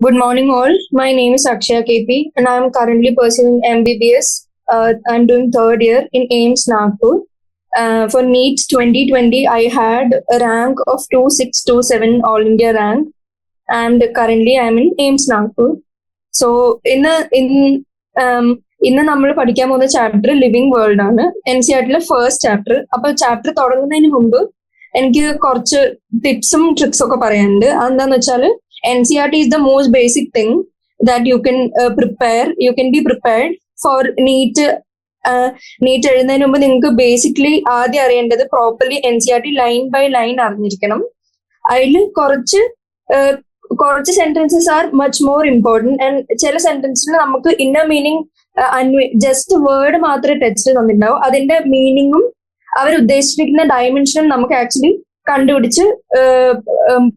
Good morning, all. My name is Akshaya KP, and I am currently pursuing MBBS. I'm doing third year in AIMS Nagpur. For NEET 2020, I had a rank of 2627 All India rank, and currently I'm in AIMS Nagpur. So, ഇന്ന് നമ്മൾ പഠിക്കാൻ പോകുന്ന chapter living world ആണ്. N C ആർട്ടിലെ first chapter. അപ്പൊ chapter തുടങ്ങുന്നതിന് മുമ്പ് എനിക്ക് കുറച്ച് ടിപ്സും ട്രിക്സും ഒക്കെ പറയാനുണ്ട്. അതെന്താന്ന് വെച്ചാൽ NCERT is the most basic thing that you can prepare. You can be prepared for NEET. NEET എഴുതുന്നതിന് മുമ്പ് നിങ്ങൾക്ക് ബേസിക്കലി ആദ്യം അറിയേണ്ടത് properly NCERT line by line അറിഞ്ഞിരിക്കണം. അതിൽ കുറച്ച് sentences are much more important. And ചില സെന്റൻസിൽ നമുക്ക് ഇന്നർ മീനിങ് ജസ്റ്റ് വേർഡ് മാത്രമേ ടെക്സ്റ്റ് തന്നിട്ടുണ്ടാവും. അതിന്റെ മീനിങ്ങും അവർ ഉദ്ദേശിച്ചിരിക്കുന്ന ഡയമെൻഷനും നമുക്ക് ആക്ച്വലി കണ്ടുപിടിച്ച്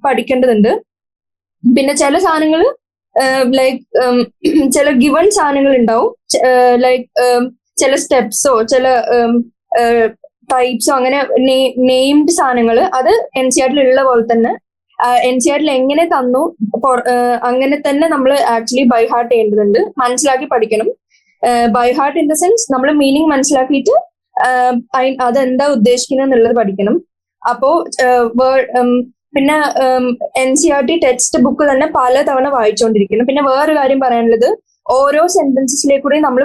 പഠിക്കേണ്ടതുണ്ട്. പിന്നെ ചില സാധനങ്ങൾ ലൈക്ക് ചില ഗിവൺ സാധനങ്ങൾ ഉണ്ടാവും, ലൈക്ക് ചില സ്റ്റെപ്സോ ചില ടൈപ്സോ അങ്ങനെ നെയിംഡ് സാധനങ്ങൾ അത് NCERT ഉള്ള പോലെ തന്നെ NCERT എങ്ങനെ തന്നു അങ്ങനെ തന്നെ നമ്മൾ ആക്ച്വലി ബൈ ഹാർട്ട് ചെയ്യേണ്ടതുണ്ട്, മനസ്സിലാക്കി പഠിക്കണം. By heart in the sense നമ്മൾ മീനിങ് മനസ്സിലാക്കിയിട്ട് അതെന്താ ഉദ്ദേശിക്കുന്നത് എന്നുള്ളത് പഠിക്കണം. അപ്പോ പിന്നെ NCERT ടെക്സ്റ്റ് ബുക്ക് തന്നെ പല തവണ വായിച്ചുകൊണ്ടിരിക്കണം. പിന്നെ വേറൊരു കാര്യം പറയാനുള്ളത്, ഓരോ സെന്റൻസിലേക്കൂടി നമ്മൾ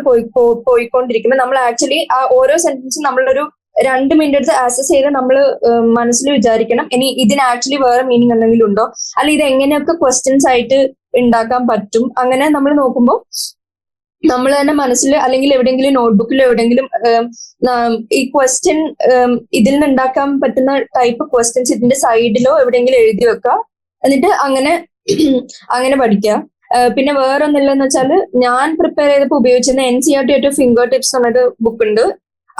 പോയിക്കൊണ്ടിരിക്കുമ്പോൾ നമ്മൾ ആക്ച്വലി ആ ഓരോ സെന്റൻസും നമ്മളൊരു 2 മിനിറ്റ് എടുത്ത് ആക്സസ് ചെയ്ത് നമ്മൾ മനസ്സിൽ വിചാരിക്കണം, ഇനി ഇതിന് ആക്ച്വലി വേറെ മീനിങ് എന്തെങ്കിലും ഉണ്ടോ, അല്ല ഇത് എങ്ങനെയൊക്കെ ക്വസ്റ്റ്യൻസ് ആയിട്ട് ഉണ്ടാക്കാൻ പറ്റും. അങ്ങനെ നമ്മൾ നോക്കുമ്പോൾ നമ്മൾ തന്നെ മനസ്സിൽ അല്ലെങ്കിൽ എവിടെയെങ്കിലും നോട്ട്ബുക്കിലോ എവിടെയെങ്കിലും ഈ ക്വസ്റ്റ്യൻ ഇതിൽ നിന്ന് ഉണ്ടാക്കാൻ പറ്റുന്ന ടൈപ്പ് ക്വസ്റ്റ്യൻസ് ഇതിന്റെ സൈഡിലോ എവിടെയെങ്കിലും എഴുതി വെക്കുക. എന്നിട്ട് അങ്ങനെ പഠിക്കുക. പിന്നെ വേറൊന്നില്ലെന്ന് വെച്ചാൽ ഞാൻ പ്രിപ്പയർ ചെയ്തപ്പോൾ ഉപയോഗിച്ചിരുന്ന NCERT ഫിംഗർ ടിപ്സ് എന്നൊരു ബുക്ക് ഉണ്ട്.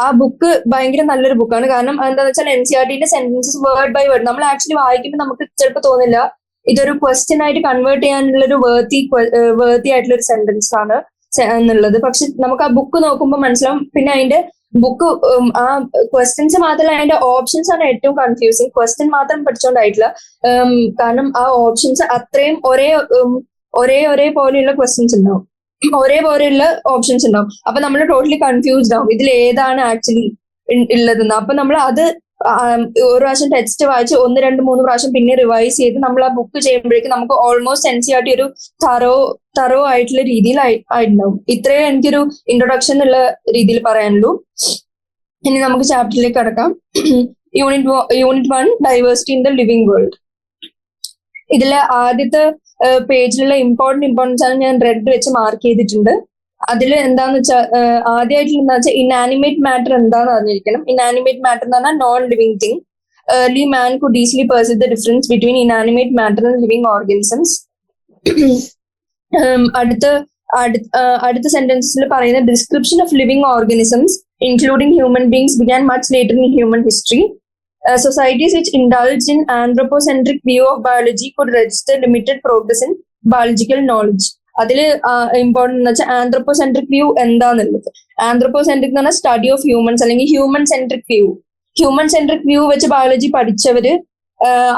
ആ ബുക്ക് ഭയങ്കര നല്ലൊരു ബുക്കാണ്. കാരണം എന്താണെന്ന് വെച്ചാൽ NCERT sentences word by word നമ്മൾ ആക്ച്വലി വായിക്കുമ്പോൾ നമുക്ക് ചിലപ്പോൾ തോന്നില്ല ഇതൊരു ക്വസ്റ്റ്യൻ ആയിട്ട് കൺവേർട്ട് ചെയ്യാനുള്ള ഒരു വേർത്തി ആയിട്ടുള്ള ഒരു സെന്റൻസ് ആണ് എന്നുള്ളത്. പക്ഷെ നമുക്ക് ആ ബുക്ക് നോക്കുമ്പോൾ മനസ്സിലാവും. പിന്നെ അതിന്റെ ബുക്ക് ആ ക്വസ്റ്റ്യൻസ് മാത്രമല്ല, അതിന്റെ ഓപ്ഷൻസ് ആണ് ഏറ്റവും കൺഫ്യൂസിങ്. ക്വസ്റ്റ്യൻ മാത്രം പഠിച്ചോണ്ടായിട്ടില്ല, കാരണം ആ ഓപ്ഷൻസ് അത്രയും ഒരേ പോലെയുള്ള ക്വസ്റ്റ്യൻസ് ഉണ്ടാവും, ഒരേപോലെയുള്ള ഓപ്ഷൻസ് ഉണ്ടാവും. അപ്പൊ നമ്മൾ ടോട്ടലി കൺഫ്യൂസ്ഡ് ആവും ഇതിൽ ഏതാണ് ആക്ച്വലി ഉള്ളതെന്ന്. അപ്പൊ നമ്മൾ അത് ഒരു പ്രാവശ്യം ടെക്സ്റ്റ് വായിച്ച് 1, 2, 3 പ്രാവശ്യം പിന്നെ റിവൈസ് ചെയ്ത് നമ്മൾ ആ ബുക്ക് ചെയ്യുമ്പോഴേക്കും നമുക്ക് ഓൾമോസ്റ്റ് NCERT ഒരു തറോ ആയിട്ടുള്ള രീതിയിൽ ആയിട്ടുണ്ടാവും. ഇത്രയും എനിക്കൊരു ഇൻട്രൊഡക്ഷൻ എന്നുള്ള രീതിയിൽ പറയാനുള്ളൂ. ഇനി നമുക്ക് ചാപ്റ്ററിലേക്ക് കടക്കാം. Unit 1 diversity in the living world. ഇതിലെ ആദ്യത്തെ പേജിലുള്ള ഇമ്പോർട്ടൻസ് ആണ് ഞാൻ റെഡ് വെച്ച് മാർക്ക് ചെയ്തിട്ടുണ്ട്. അതിൽ എന്താന്ന് വെച്ചാൽ ആദ്യമായിട്ട് എന്താ വെച്ചാൽ ഇനാനിമേറ്റ് മാറ്റർ എന്താന്ന് അറിഞ്ഞിരിക്കണം. ഇനാനിമേറ്റ് മാറ്റർ എന്ന് പറഞ്ഞാൽ non living thing. Early man could easily perceive the difference between inanimate matter and living organisms. അടുത്ത സെന്റൻസിൽ പറയുന്ന description of living organisms including human beings began much later in human history. Societies which indulged in anthropocentric view of biology could register limited progress in biological knowledge. അതില് important എന്ന് വെച്ചാൽ ആന്ത്രോപോസെൻട്രിക് view എന്താന്നുള്ളത്. ആന്ത്രോപോസെൻട്രിക് എന്ന് പറഞ്ഞാൽ study of humans അല്ലെങ്കിൽ human centric view വെച്ച് biology പഠിച്ചവര്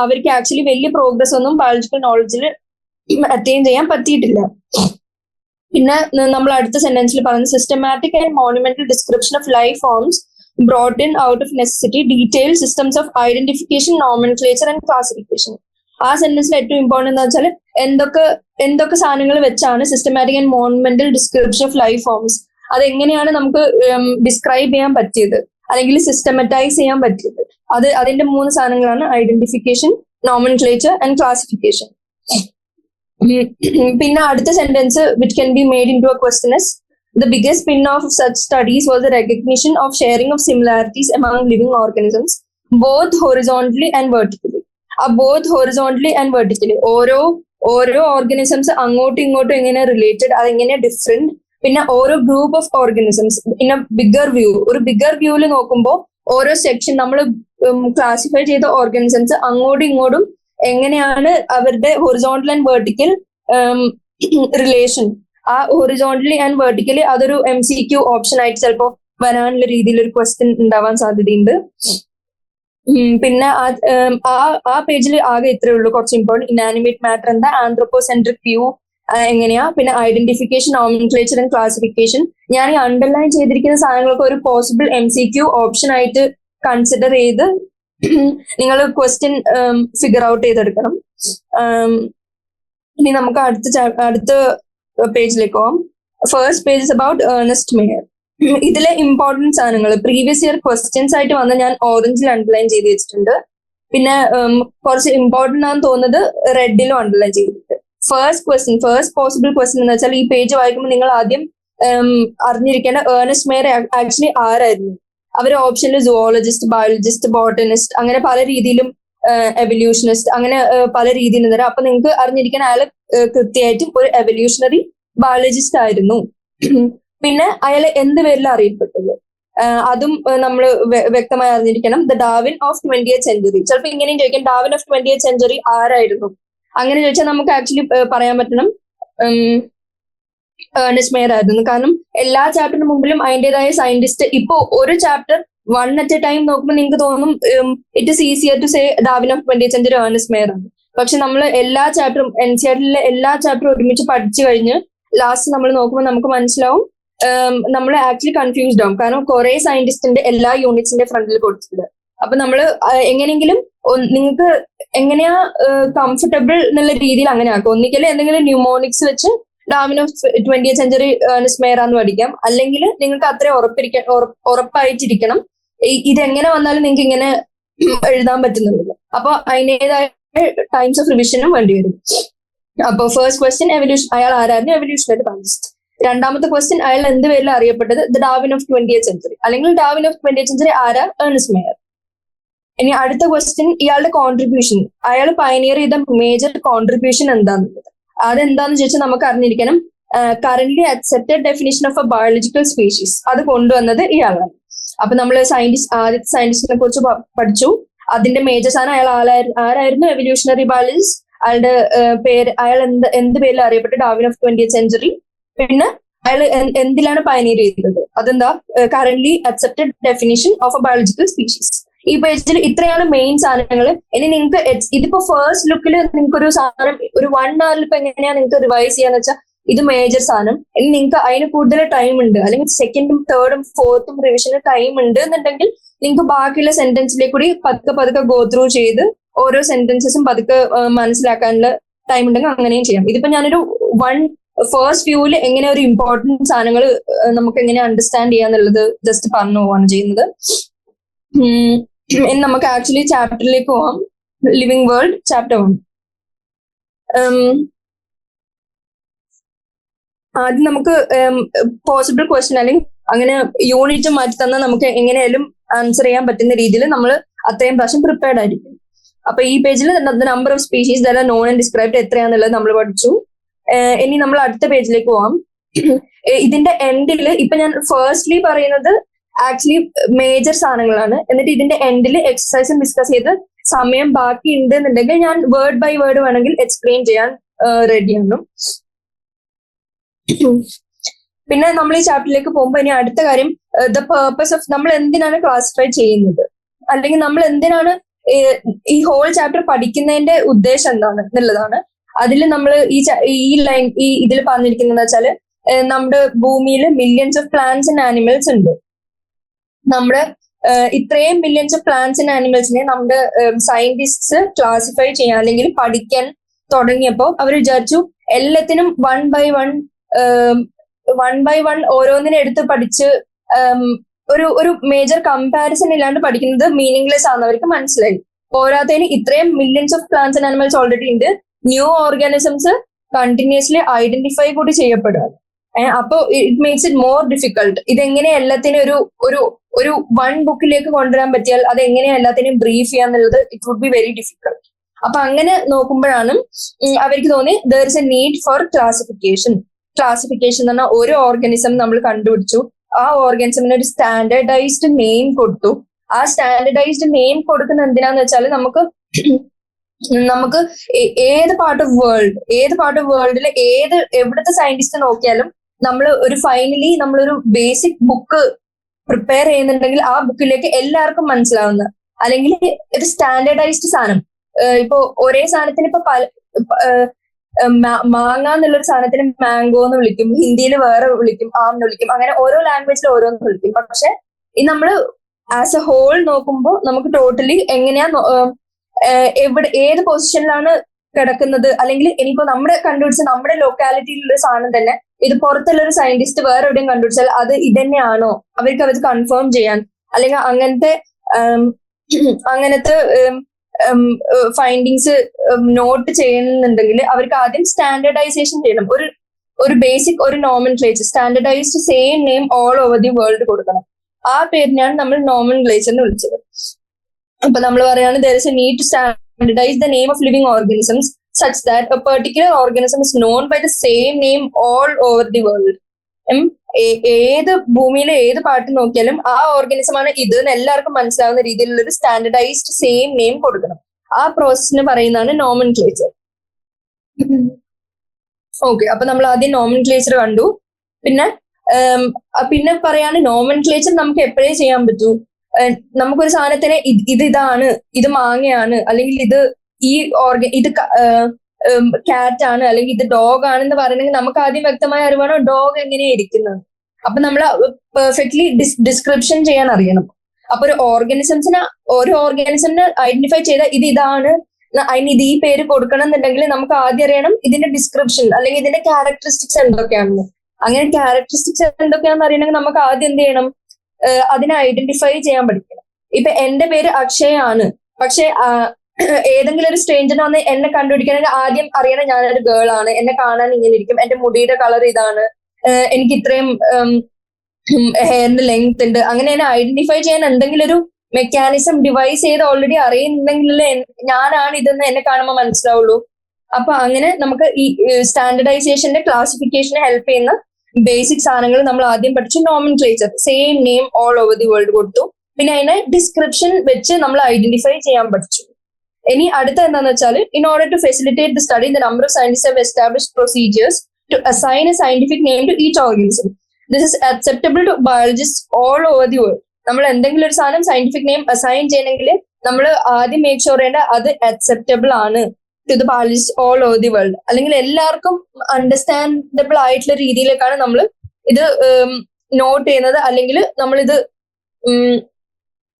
അവർക്ക് actually വലിയ പ്രോഗ്രസ് ഒന്നും ബയോളജിക്കൽ നോളജിൽ അറ്റൈൻ ചെയ്യാൻ പറ്റിയിട്ടില്ല. പിന്നെ നമ്മൾ അടുത്ത സെന്റൻസിൽ പറയുന്നത് systematic and monumental description of life forms brought in out of necessity, detailed systems of identification, nomenclature and classification. ആ സെന്റൻസിൽ ഏറ്റവും ഇമ്പോർട്ടൻ്റ് എന്ന് വെച്ചാൽ എന്തൊക്കെ സാധനങ്ങൾ വെച്ചാണ് systematic and monumental description of life forms അതെങ്ങനെയാണ് നമുക്ക് ഡിസ്ക്രൈബ് ചെയ്യാൻ പറ്റിയത് അല്ലെങ്കിൽ സിസ്റ്റമറ്റൈസ് ചെയ്യാൻ പറ്റിയത്. അതിന്റെ 3 സാധനങ്ങളാണ് ഐഡന്റിഫിക്കേഷൻ, നോമൻക്ലേച്ചർ ആൻഡ് ക്ലാസിഫിക്കേഷൻ. പിന്നെ അടുത്ത sentence which can be made into a question is the biggest spin-off of such studies was the recognition of sharing of similarities among living organisms, both horizontally and vertically. Both horizontally and vertically. ഓരോ organisms അങ്ങോട്ടും ഇങ്ങോട്ടും എങ്ങനെ related, അതെങ്ങനെ different. പിന്നെ ഓരോ group of organisms in A bigger view. ഒരു bigger വ്യൂവിൽ നോക്കുമ്പോൾ ഓരോ സെക്ഷൻ നമ്മൾ ക്ലാസിഫൈ ചെയ്ത ഓർഗാനിസംസ് അങ്ങോട്ടും ഇങ്ങോട്ടും എങ്ങനെയാണ് അവരുടെ ഹൊറിസോണ്ടൽ ആൻഡ് വെർട്ടിക്കൽ റിലേഷൻ. ആ ഹൊറിസോണ്ടലി ആൻഡ് വെർട്ടിക്കലി അതൊരു MCQ ഓപ്ഷൻ ആയിട്ട് ചിലപ്പോൾ വരാനുള്ള രീതിയിൽ ഒരു ക്വസ്റ്റ്യൻ ഉണ്ടാവാൻ സാധ്യതയുണ്ട്. പിന്നെ ആ പേജിൽ ആകെ ഇത്രയേ ഉള്ളൂ കുറച്ച് ഇമ്പോർട്ടൻറ്റ്. ഇനാനിമേറ്റ് മാറ്റർ എന്താ, ആന്ത്രോപോസെൻട്രിക് വ്യൂ എങ്ങനെയാ, പിന്നെ ഐഡന്റിഫിക്കേഷൻ, നോമൻക്ലേച്ചർ ആൻഡ് ക്ലാസിഫിക്കേഷൻ. ഞാൻ ഈ അണ്ടർലൈൻ ചെയ്തിരിക്കുന്ന സാധനങ്ങളൊക്കെ ഒരു പോസിബിൾ MCQ ഓപ്ഷൻ ആയിട്ട് കൺസിഡർ ചെയ്ത് നിങ്ങൾ ക്വസ്റ്റ്യൻ ഫിഗർ ഔട്ട് ചെയ്തെടുക്കണം. ഇനി നമുക്ക് അടുത്ത പേജിലേക്ക് പോവാം. First page is about Ernest Meyer. ഇതിലെ ഇമ്പോർട്ടൻറ്റ് സാധനങ്ങൾ പ്രീവിയസ് ഇയർ ക്വസ്റ്റ്യൻസ് ആയിട്ട് വന്ന് ഞാൻ ഓറഞ്ചിൽ അണ്ടർലൈൻ ചെയ്ത് വെച്ചിട്ടുണ്ട്. പിന്നെ കുറച്ച് ഇമ്പോർട്ടൻ്റ് ആണെന്ന് തോന്നുന്നത് റെഡിലും അണ്ടർലൈൻ ചെയ്തിട്ടുണ്ട്. ഫസ്റ്റ് പോസിബിൾ ക്വസ്റ്റ്യൻ എന്ന് വെച്ചാൽ ഈ പേജ് വായിക്കുമ്പോൾ നിങ്ങൾ ആദ്യം അറിഞ്ഞിരിക്കേണ്ട ഏർണസ്റ്റ് മെയർ ആക്ച്വലി ആരായിരുന്നു. അവർ ഓപ്ഷനിൽ സുവോളജിസ്റ്റ്, ബയോളജിസ്റ്റ്, ബോട്ടണിസ്റ്റ്, അങ്ങനെ പല രീതിയിലും എവല്യൂഷനിസ്റ്റ്, അങ്ങനെ പല രീതിയിലും തരാം. അപ്പൊ നിങ്ങൾക്ക് അറിഞ്ഞിരിക്കാൻ അയാൾ കൃത്യമായിട്ടും ഒരു എവല്യൂഷണറി ബയോളജിസ്റ്റ് ആയിരുന്നു. പിന്നെ അയാൾ എന്ത് പേരിലാണ് അറിയപ്പെട്ടത് അതും നമ്മൾ വ്യക്തമായി അറിഞ്ഞിരിക്കണം. The Darwin of 20th century. ചിലപ്പോൾ ഇങ്ങനെയും ചോദിക്കാം, ഡാർവിൻ ഓഫ് 20th century ആരായിരുന്നു? അങ്ങനെ ചോദിച്ചാൽ നമുക്ക് ആക്ച്വലി പറയാൻ പറ്റണം ഏർണസ്റ്റ് മെയർ ആയിരുന്നു. കാരണം എല്ലാ ചാപ്റ്ററിന് മുമ്പിലും അതിൻ്റെതായ സയന്റിസ്റ്റ്. ഇപ്പോ ഒരു chapter one at a time നോക്കുമ്പോൾ നിങ്ങൾക്ക് തോന്നും it is easier to say Darwin of 20th century Ernst Mayr ആണ്. പക്ഷെ നമ്മൾ എല്ലാ ചാപ്റ്ററും NCERT-ലെ എല്ലാ ചാപ്റ്ററും ഒരുമിച്ച് പഠിച്ചു കഴിഞ്ഞ് ലാസ്റ്റ് നമ്മൾ നോക്കുമ്പോൾ നമുക്ക് മനസ്സിലാവും നമ്മൾ ആക്ച്വലി കൺഫ്യൂസ്ഡ് ആവും. കാരണം കുറെ സയന്റിസ്റ്റിന്റെ എല്ലാ യൂണിറ്റ്സിന്റെ ഫ്രണ്ടിൽ കൊടുത്തിട്ടുണ്ട്. അപ്പൊ നമ്മൾ എങ്ങനെയെങ്കിലും നിങ്ങൾക്ക് എങ്ങനെയാ കംഫർട്ടബിൾ എന്നുള്ള രീതിയിൽ അങ്ങനെ ആക്കും. ഒന്നിക്കലും എന്തെങ്കിലും ന്യൂമോണിക്സ് വെച്ച് Darwin of 20th century Ernst Meyer ആന്ന് പഠിക്കാം. അല്ലെങ്കിൽ നിങ്ങൾക്ക് അത്ര ഉറപ്പായിട്ടിരിക്കണം ഇതെങ്ങനെ വന്നാലും നിങ്ങൾക്ക് ഇങ്ങനെ എഴുതാൻ പറ്റുന്നുള്ളൂ. അപ്പൊ അതിൻ്റെതായ ടൈംസ് ഓഫ് റിവിഷനും വേണ്ടി വരും. അപ്പൊ ഫസ്റ്റ് ക്വസ്റ്റ്യൻ എവല്യൂഷൻ, അയാൾ ആരായിരുന്നു? Evolutionary biologist. രണ്ടാമത്തെ ക്വസ്റ്റ്യൻ, അയാൾ എന്ത് പേരിൽ അറിയപ്പെട്ടത്? The Darwin of 20th century, അല്ലെങ്കിൽ ഡാർവിൻ ഓഫ് 20th century ആരാ? Ernest Meyer. ഇനി അടുത്ത ക്വസ്റ്റ്യൻ, ഇയാളുടെ കോൺട്രിബ്യൂഷൻ, അയാൾ പയനിയർ ചെയ്ത മേജർ കോൺട്രിബ്യൂഷൻ എന്താണെന്നുള്ളത്. അതെന്താന്ന് ചോദിച്ചാൽ നമുക്ക് അറിഞ്ഞിരിക്കണം. Currently accepted definition of A biological species അത് കൊണ്ടുവന്നത് ഇയാളാണ്. അപ്പൊ നമ്മൾ ആദ്യത്തെ സയന്റിസ്റ്റിനെ കുറിച്ച് പഠിച്ചു. അതിന്റെ മേജർ സാധനം അയാൾ ആരായിരുന്നു? Evolutionary biologist. അയാളുടെ പേര്, അയാൾ എന്ത് പേരിൽ അറിയപ്പെട്ടു? Darwin of 20th century. പിന്നെ അയാൾ എന്തിലാണ് പയനീർ ചെയ്തത്? അതെന്താ? Currently accepted definition of A biological species. ഈ പേജിൽ ഇത്രയാണ് മെയിൻ സാധനങ്ങൾ. ഇനി നിങ്ങൾക്ക് ഇതിപ്പോ ഫസ്റ്റ് ലുക്കിൽ നിങ്ങൾക്ക് ഒരു സാധനം ഒരു 1 hour ഇപ്പൊ എങ്ങനെയാ നിങ്ങൾക്ക് റിവൈസ് ചെയ്യാന്ന് വെച്ചാൽ ഇത് മേജർ സാധനം. ഇനി നിങ്ങൾക്ക് അതിന് കൂടുതൽ ടൈം ഉണ്ട്, അല്ലെങ്കിൽ സെക്കൻഡും തേർഡും ഫോർത്തും റിവിഷന് ടൈം ഉണ്ട് എന്നുണ്ടെങ്കിൽ നിങ്ങൾക്ക് ബാക്കിയുള്ള സെന്റൻസിലേക്ക് കൂടി പതുക്കെ ഗോ ത്രൂ ചെയ്ത് ഓരോ സെന്റൻസസും പതുക്കെ മനസ്സിലാക്കാനുള്ള ടൈം ഉണ്ടെങ്കിൽ അങ്ങനെയും ചെയ്യാം. ഇതിപ്പോ ഞാനൊരു ഫസ്റ്റ് വ്യൂവിൽ എങ്ങനെ ഒരു ഇമ്പോർട്ടൻറ്റ് സാധനങ്ങൾ നമുക്ക് എങ്ങനെ അണ്ടർസ്റ്റാൻഡ് ചെയ്യാന്നുള്ളത് ജസ്റ്റ് പറഞ്ഞു പോവാണ് ചെയ്യുന്നത്. ഇനി നമുക്ക് ആക്ച്വലി ചാപ്റ്ററിലേക്ക് പോവാം. Living world chapter 1. ആദ്യം നമുക്ക് പോസിബിൾ ക്വസ്റ്റ്യൻ അല്ലെങ്കിൽ അങ്ങനെ യൂണിറ്റ് മാറ്റി തന്നാൽ നമുക്ക് എങ്ങനെയായാലും ആൻസർ ചെയ്യാൻ പറ്റുന്ന രീതിയിൽ നമ്മൾ അത്രയും പ്രാവശ്യം പ്രിപ്പയർഡ് ആയിരിക്കും. അപ്പൊ ഈ പേജിൽ number of species that are known and described എത്രയാന്നുള്ളത് നമ്മൾ പഠിച്ചു. ഇനി നമ്മൾ അടുത്ത പേജിലേക്ക് പോവാം. ഇതിന്റെ എൻഡിൽ ഇപ്പൊ ഞാൻ ഫസ്റ്റ്ലി പറയുന്നത് ആക്ച്വലി മേജർ സാധനങ്ങളാണ്. എന്നിട്ട് ഇതിന്റെ എൻഡിൽ എക്സസൈസും ഡിസ്കസ് ചെയ്ത് സമയം ബാക്കി ഉണ്ട് എന്നുണ്ടെങ്കിൽ ഞാൻ വേർഡ് ബൈ വേർഡ് വേണമെങ്കിൽ എക്സ്പ്ലെയിൻ ചെയ്യാൻ റെഡിയാണ്. പിന്നെ നമ്മൾ ഈ ചാപ്റ്ററിലേക്ക് പോകുമ്പോൾ ഇനി അടുത്ത കാര്യം ദ പേർപ്പസ് ഓഫ്, നമ്മൾ എന്തിനാണ് ക്ലാസിഫൈ ചെയ്യുന്നത്, അല്ലെങ്കിൽ നമ്മൾ എന്തിനാണ് ഈ ഹോൾ ചാപ്റ്റർ പഠിക്കുന്നതിന്റെ ഉദ്ദേശം എന്താണ് എന്നുള്ളതാണ്. അതിൽ നമ്മൾ ഈ ഇതിൽ പറഞ്ഞിരിക്കുന്നത് വെച്ചാല് നമ്മുടെ ഭൂമിയിൽ millions of plants and animals ഉണ്ട്. നമ്മുടെ ഇത്രയും മില്യൺസ് ഓഫ് പ്ലാന്റ്സ് ആൻഡ് ആനിമൽസിനെ നമ്മുടെ സയന്റിസ്റ്റ്സ് ക്ലാസിഫൈ ചെയ്യാൻ അല്ലെങ്കിൽ പഠിക്കാൻ തുടങ്ങിയപ്പോൾ അവർ വിചാരിച്ചു എല്ലാത്തിനും വൺ ബൈ വൺ ഓരോന്നിനെ എടുത്ത് പഠിച്ച് ഒരു മേജർ കമ്പാരിസൺ ഇല്ലാണ്ട് പഠിക്കുന്നത് മീനിങ്ലെസ് ആണെന്ന് അവർക്ക് മനസ്സിലായി. പോരാത്തതിന് ഇത്രയും millions of plants and animals already ഉണ്ട്, ന്യൂ ഓർഗാനിസംസ് കണ്ടിന്യൂസ്ലി ഐഡന്റിഫൈ കൂടി ചെയ്യപ്പെടുകയാണ്. അപ്പൊ it makes it more difficult. ഇതെങ്ങനെ എല്ലാത്തിനും ഒരു വൺ ബുക്കിലേക്ക് കൊണ്ടുവരാൻ പറ്റിയാൽ അത് എങ്ങനെ എല്ലാത്തിനെയും ബ്രീഫ് ചെയ്യാന്നുള്ളത് it would be very difficult. അപ്പൊ അങ്ങനെ നോക്കുമ്പോഴാണ് അവർക്ക് തോന്നി there is a need for classification എന്ന് പറഞ്ഞാൽ ഒരു ഓർഗാനിസം നമ്മൾ കണ്ടുപിടിച്ചു, ആ ഓർഗാനിസമിന് ഒരു സ്റ്റാൻഡേർഡൈസ്ഡ് നെയിം കൊടുത്തു. ആ സ്റ്റാൻഡേർഡൈസ്ഡ് നെയിം കൊടുക്കുന്ന എന്തിനാന്ന് വെച്ചാൽ നമുക്ക് ഏത് പാർട്ട് ഓഫ് വേൾഡിൽ എവിടുത്തെ സയന്റിസ്റ്റ് നോക്കിയാലും നമ്മൾ ഫൈനലി നമ്മളൊരു ബേസിക് ബുക്ക് പ്രിപ്പയർ ചെയ്യുന്നുണ്ടെങ്കിൽ ആ ബുക്കിലേക്ക് എല്ലാവർക്കും മനസ്സിലാവുന്ന, അല്ലെങ്കിൽ ഒരു സ്റ്റാൻഡേർഡൈസ്ഡ് സാധനം. ഇപ്പൊ ഒരേ സാധനത്തിന് ഇപ്പൊ മാങ്ങ എന്നുള്ളൊരു സാധനത്തിന് മാംഗോ എന്ന് വിളിക്കും, ഹിന്ദിയിൽ വേറെ വിളിക്കും, ആം എന്ന് വിളിക്കും, അങ്ങനെ ഓരോ ലാംഗ്വേജിൽ ഓരോന്ന് വിളിക്കും. പക്ഷെ ഈ നമ്മള് ആസ് എ ഹോൾ നോക്കുമ്പോൾ നമുക്ക് ടോട്ടലി എങ്ങനെയാ എവിടെ ഏത് പൊസിഷനിലാണ് കിടക്കുന്നത്, അല്ലെങ്കിൽ ഇനിയിപ്പോ നമ്മുടെ കണ്ടുപിടിച്ച നമ്മുടെ ലൊക്കാലിറ്റിയിലുള്ള സാധനം തന്നെ ഇത് പുറത്തുള്ള ഒരു സയന്റിസ്റ്റ് വേറെ എവിടെയും കണ്ടുപിടിച്ചാൽ അത് ഇതന്നെയാണോ, അവർക്ക് അത് കൺഫേം ചെയ്യാൻ, അല്ലെങ്കിൽ അങ്ങനത്തെ ഫൈൻഡിങ്സ് നോട്ട് ചെയ്യുന്നുണ്ടെങ്കിൽ അവർക്ക് ആദ്യം സ്റ്റാൻഡർഡൈസേഷൻ ചെയ്യണം. ഒരു ബേസിക് ഒരു nomenclature, standardised same name all over the world കൊടുക്കണം. ആ പേരിനാണ് നമ്മൾ നോമൻക്ലേച്ചർ എന്ന് വിളിച്ചത്. അപ്പൊ നമ്മൾ പറയാണ് there is a need to standardize the name of living organisms such that a particular organism is known by the same name all over the world. ഏത് ഭൂമിയിലെ ഏത് പാട്ട് നോക്കിയാലും ആ ഓർഗാനിസമാണ് ഇത് എന്ന് എല്ലാവർക്കും മനസ്സിലാവുന്ന രീതിയിലുള്ള ഒരു സ്റ്റാൻഡർഡൈസ്ഡ് സെയിം നെയിം കൊടുക്കണം. ആ പ്രോസസ്സിന് പറയുന്നതാണ് നോമൻക്ലേച്ചർ. ഓക്കെ, അപ്പൊ നമ്മൾ ആദ്യം നോമൻക്ലേച്ചർ കണ്ടു. പിന്നെ പറയാണ് നോമൻക്ലേച്ചർ നമുക്ക് എപ്പോഴേ ചെയ്യാൻ പറ്റൂ. നമുക്കൊരു സാധനത്തിന് ഇതാണ്, ഇത് മാങ്ങയാണ്, അല്ലെങ്കിൽ ഇത് ക്യാറ്റ് ആണ്, അല്ലെങ്കിൽ ഇത് ഡോഗ് ആണെന്ന് പറയണമെങ്കിൽ നമുക്ക് ആദ്യം വ്യക്തമായ അറിവാണ് ഡോഗ് എങ്ങനെയാ ഇരിക്കുന്നത്. അപ്പൊ നമ്മൾ പെർഫെക്റ്റ്ലി ഡിസ്ക്രിപ്ഷൻ ചെയ്യാൻ അറിയണം. അപ്പൊ ഒരു ഓർഗാനിസമിനെ ഐഡന്റിഫൈ ചെയ്ത ഇതാണ്, അതിന് ഇത് ഈ പേര് കൊടുക്കണം എന്നുണ്ടെങ്കിൽ നമുക്ക് ആദ്യം അറിയണം ഇതിന്റെ ഡിസ്ക്രിപ്ഷൻ അല്ലെങ്കിൽ ഇതിന്റെ ക്യാരക്ടറിസ്റ്റിക്സ് എന്തൊക്കെയാണെന്ന്. അങ്ങനെ ക്യാരക്ടറിസ്റ്റിക്സ് എന്തൊക്കെയാണെന്ന് അറിയണമെങ്കിൽ നമുക്ക് ആദ്യം എന്ത് ചെയ്യണം, അതിനെ ഐഡന്റിഫൈ ചെയ്യാൻ പഠിക്കണം. ഇപ്പൊ എന്റെ പേര് അക്ഷയ ആണ്, പക്ഷെ ഏതെങ്കിലും ഒരു സ്ട്രേഞ്ചറിനെ വന്ന് എന്നെ കണ്ടുപിടിക്കണമെങ്കിൽ ആദ്യം അറിയണം ഞാനൊരു ഗേൾ ആണ്, എന്നെ കാണാൻ ഇങ്ങനെ ഇരിക്കും, എന്റെ മുടിയുടെ കളർ ഇതാണ്, എനിക്ക് ഇത്രയും ഹെയറിന്റെ ലെങ്ത് ഉണ്ട്, അങ്ങനെ എന്നെ ഐഡന്റിഫൈ ചെയ്യാൻ എന്തെങ്കിലും ഒരു മെക്കാനിസം ഡിവൈസ് ചെയ്ത് ഓൾറെഡി അറിയുന്നെങ്കിലല്ലേ ഞാനാണ് ഇതെന്ന് എന്നെ കാണുമ്പോൾ മനസ്സിലാവുള്ളൂ. അപ്പൊ അങ്ങനെ നമുക്ക് ഈ സ്റ്റാൻഡർഡൈസേഷന്റെ ക്ലാസിഫിക്കേഷനെ ഹെൽപ്പ് ചെയ്യുന്ന ബേസിക് സാധനങ്ങൾ നമ്മൾ ആദ്യം പഠിച്ചു. Nomenclature, same name all over the world കൊടുത്തു. പിന്നെ അതിനെ ഡിസ്ക്രിപ്ഷൻ വെച്ച് നമ്മൾ ഐഡന്റിഫൈ ചെയ്യാൻ പഠിച്ചു. ഇനി അടുത്ത എന്താന്ന് വെച്ചാൽ, in order to facilitate the study the number of scientist have established procedures to assign a scientific name to each organism. This is acceptable to biologist all over the world. നമ്മൾ എന്തെങ്കിലും ഒരു സാധനം സയന്റിഫിക് നെയിം അസൈൻ ചെയ്യണമെങ്കിൽ നമ്മൾ ആദ്യം make sure ചെയ്യേണ്ട അത് acceptable ആണ് to the biologist all over the world. അല്ലെങ്കിൽ എല്ലാവർക്കും അണ്ടർസ്റ്റാൻഡബിൾ ആയിട്ടുള്ള രീതിയിലേക്കാണ് നമ്മൾ ഇത് നോട്ട് ചെയ്യുന്നത്, അല്ലെങ്കിൽ നമ്മളിത്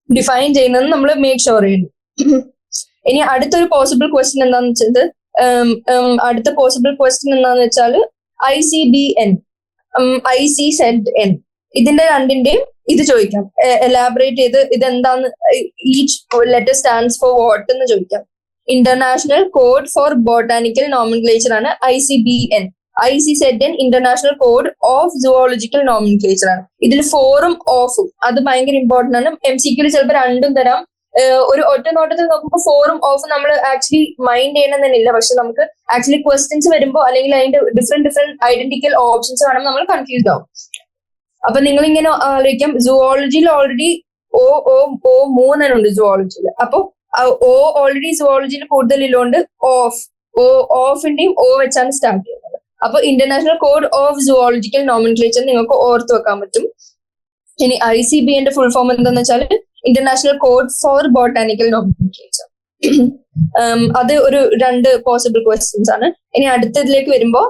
ഡിഫൈൻ ചെയ്യുന്നത് നമ്മൾ മേക്ക് ഷുവർ ചെയ്യുന്നു. ഇനി അടുത്തൊരു പോസിബിൾ ക്വസ്റ്റ്യൻ എന്താന്ന് വെച്ചത്, അടുത്ത പോസിബിൾ ക്വസ്റ്റ്യൻ എന്താന്ന് വെച്ചാൽ ICBN, ICZN, ഇതിന്റെ രണ്ടിന്റെയും ഇത് ചോദിക്കാം, എലാബറേറ്റ് ചെയ്ത് ഇതെന്താന്ന്, each letter stands for what എന്ന് ചോദിക്കാം. International code for botanical nomenclature ആണ് ICBN. ICZN international code of zoological nomenclature ആണ്. ഇതിൽ ഫോറും ഓഫും അത് ഭയങ്കര ഇമ്പോർട്ടന്റ് ആണ്. MCQ ചിലപ്പോൾ രണ്ടും തരാം. ഒരു ഒറ്റ നോട്ടത്തിൽ നോക്കുമ്പോൾ ഫോറും ഓഫും നമ്മൾ ആക്ച്വലി മൈൻഡ് ചെയ്യണമെന്നില്ല, പക്ഷെ നമുക്ക് ആക്ച്വലി ക്വസ്റ്റ്യൻസ് വരുമ്പോൾ അല്ലെങ്കിൽ അതിന്റെ ഡിഫറെന്റ് ഐഡന്റിക്കൽ ഓപ്ഷൻസ് കാണുമ്പോൾ നമ്മൾ കൺഫ്യൂസ്ഡ് ആവും. അപ്പൊ നിങ്ങൾ ഇങ്ങനെ ആലോചിക്കാം, സുവോളജിയിൽ ഓൾറെഡി ഓ 3 ഉണ്ട് സുവോളജിയിൽ. അപ്പൊ ഓ ഓൾറെഡി സുവോളജിയിൽ കൂടുതലുള്ളതുകൊണ്ട് ഓഫിന്റെയും ഓ വെച്ചാണ് സ്റ്റാർട്ട് ചെയ്യുന്നത്. അപ്പൊ international code of zoological nomenclature നിങ്ങൾക്ക് ഓർത്ത് വെക്കാൻ പറ്റും. ഇനി ICBN ഫുൾ ഫോം എന്താന്ന് വെച്ചാൽ international code for botanical nomenclature. അത് ഒരു 2 പോസിബിൾ ക്വസ്റ്റ്യൻസ് ആണ്. ഇനി അടുത്തതിലേക്ക് വരുമ്പോ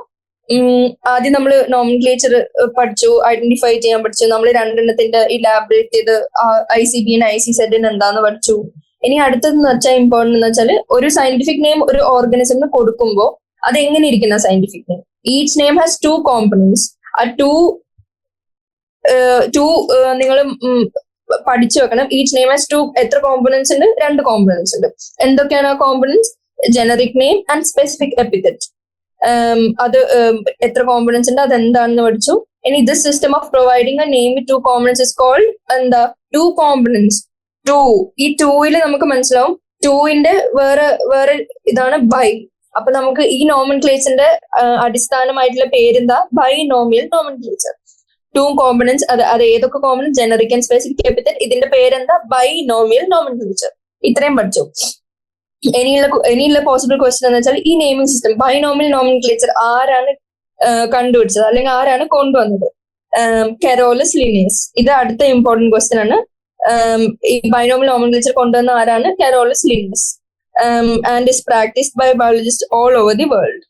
ആദ്യം നമ്മൾ നോമൻക്ലേച്ചർ പഠിച്ചു, ഐഡന്റിഫൈ ചെയ്യാൻ പഠിച്ചു, നമ്മൾ 2 ഇലാബറേറ്റ് ചെയ്ത് ICBN ICZN എന്താന്ന് പഠിച്ചു. ഇനി അടുത്തതെന്ന് വെച്ചാൽ ഇമ്പോർട്ടന്റ് എന്ന് വെച്ചാൽ ഒരു സയന്റിഫിക് നെയിം ഒരു ഓർഗാനിസമിന് കൊടുക്കുമ്പോൾ അത് എങ്ങനെ ഇരിക്കുന്ന scientific name. Each name has 2 components. ആ നിങ്ങൾ പഠിച്ചു വെക്കണം. ഈച്ച് നെയിം ഹാസ് 2 എത്ര കോമ്പണൻസ് ഉണ്ട്? 2 കോമ്പണൻസ് ഉണ്ട്. എന്തൊക്കെയാണ് ആ components? Generic name and specific epithet. അത് എത്ര കോമ്പണൻസ് ഉണ്ട്, അതെന്താണെന്ന് പഠിച്ചു. ഇനി this system of providing a name with 2 components is called എന്താ? 2 കോമ്പണൻസ്. 2. ഈ 2ൽ നമുക്ക് മനസ്സിലാവും 2ന്റെ വേറെ ഇതാണ് ബൈ. അപ്പൊ നമുക്ക് ഈ നോമൻക്ലേച്ചറിന്റെ അടിസ്ഥാനമായിട്ടുള്ള പേരെന്താ? Binomial nomenclature. 2 കോമ്പണൻസ്. അത് ഏതൊക്കെ components? Generic and specific epithet. ഇതിന്റെ പേരെന്താ? Binomial nomenclature. ഇത്രയും പഠിച്ചു. ഇനിയുള്ള പോസിബിൾ ക്വസ്റ്റ്യൻ എന്ന് വെച്ചാൽ ഈ നെയിമിംഗ് സിസ്റ്റം ബൈനോമിയൽ നോമൻക്ലേച്ചർ ആരാണ് കണ്ടുപിടിച്ചത് അല്ലെങ്കിൽ ആരാണ് കൊണ്ടുവന്നത്? കെറോലസ് ലിനിയസ്. ഇത് അടുത്ത ഇമ്പോർട്ടന്റ് ക്വസ്റ്റ്യൻ ആണ്. ഈ ബൈനോമിയൽ നോമൻക്ലേച്ചർ കൊണ്ടുവന്ന ആരാണ്? Carolus Linnaeus. And is practised by biologist all over the world.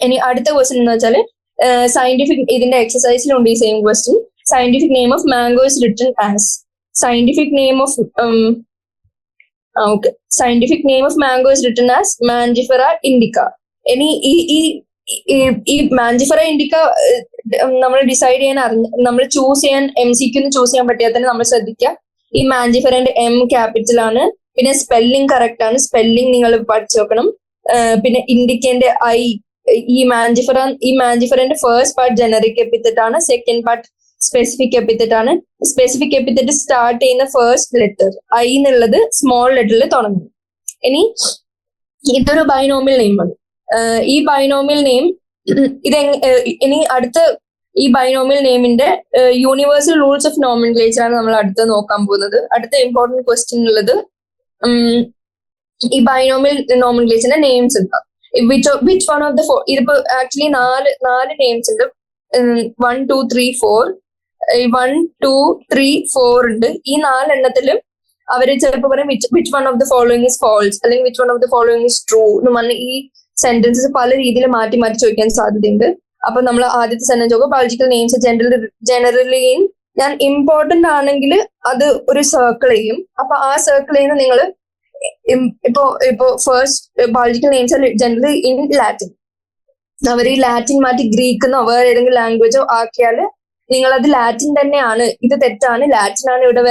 ഇനി അടുത്ത ക്വസ്റ്റ്യൻ എന്ന് വെച്ചാൽ സയന്റിഫിക്, ഇതിന്റെ എക്സസൈസിലുണ്ട് ഈ same question. Scientific name of mango is written as. Scientific name of okay, scientific name of mango is written as Mangifera indica. ഇനി ഈ മാൻജിഫെറ ഇൻഡിക്ക നമ്മൾ ഡിസൈഡ് ചെയ്യാൻ നമ്മൾ ചൂസ് ചെയ്യാൻ MCQ ചൂസ് ചെയ്യാൻ പറ്റിയാൽ തന്നെ നമ്മൾ ശ്രദ്ധിക്കുക, ഈ മാൻജിഫെറന്റെ M ക്യാപിറ്റൽ ആണ്. പിന്നെ സ്പെല്ലിംഗ് കറക്റ്റ് ആണ്, സ്പെല്ലിംഗ് നിങ്ങൾ പഠിച്ചു നോക്കണം. പിന്നെ ഇൻഡിക്കേന്റെ I, ഈ മാൻജിഫെറന്റെ ഫസ്റ്റ് പാർട്ട് ജനറിക് എപ്പിത്തറ്റ് ആണ്, സെക്കൻഡ് പാർട്ട് സ്പെസിഫിക് എപ്പിത്തറ്റ് ആണ്. സ്പെസിഫിക് എപ്പിത്തറ്റ് സ്റ്റാർട്ട് ചെയ്യുന്ന ഫസ്റ്റ് ലെറ്റർ I എന്നുള്ളത് സ്മോൾ ലെറ്ററിൽ തുടങ്ങും. ഇനി ഇതൊരു ബൈനോമിയൽ നെയിമാണ്. ഈ ബൈനോമിയൽ നെയിം ഇനി അടുത്ത ഈ ബൈനോമിയൽ നെയിമിന്റെ യൂണിവേഴ്സൽ റൂൾസ് ഓഫ് നോമൻക്ലേച്ചർ ആണ് നമ്മൾ അടുത്ത് നോക്കാൻ പോകുന്നത്. അടുത്ത ഇമ്പോർട്ടന്റ് ക്വസ്റ്റ്യൻ ഉള്ളത് ഈ ബൈനോമിയൽ നോമൻക്ലേച്ചറിന്റെ നെയിംസ് ഉണ്ട്. Which one of the four, ഇതിപ്പോ ആക്ച്വലി നാല് നെയിംസ് ഉണ്ട്. 1 2 3 4 1 2 3 4 ഉണ്ട്. ഈ 4 എണ്ണത്തിലും അവര് ചിലപ്പോൾ പറയും which one of the following is false, അല്ലെങ്കിൽ which one of the following is true എന്ന് പറഞ്ഞ് ഈ സെന്റൻസസ് പല രീതിയിൽ മാറ്റി മാറ്റി ചോദിക്കാൻ സാധ്യതയുണ്ട്. അപ്പൊ നമ്മൾ ആദ്യത്തെ സെന്റൻസ് നോക്കുക, ബയോളജിക്കൽ നെയിംസ് ജനറലി ഇൻ, ഞാൻ ഇമ്പോർട്ടന്റ് ആണെങ്കിൽ അത് ഒരു സർക്കിൾ ചെയ്യും. അപ്പൊ ആ സർക്കിൾ ചെയ്യുന്ന നിങ്ങൾ ഇപ്പോ first biological names generally in Latin, അവർ ഈ ലാറ്റിൻ മാറ്റി ഗ്രീക്കെന്നോ വേറെ ഏതെങ്കിലും ലാംഗ്വേജോ ആക്കിയാല് നിങ്ങൾ അത് ലാറ്റിൻ തന്നെയാണ്, ഇത് തെറ്റാണ്, ലാറ്റിൻ ആണ് ഇവിടെ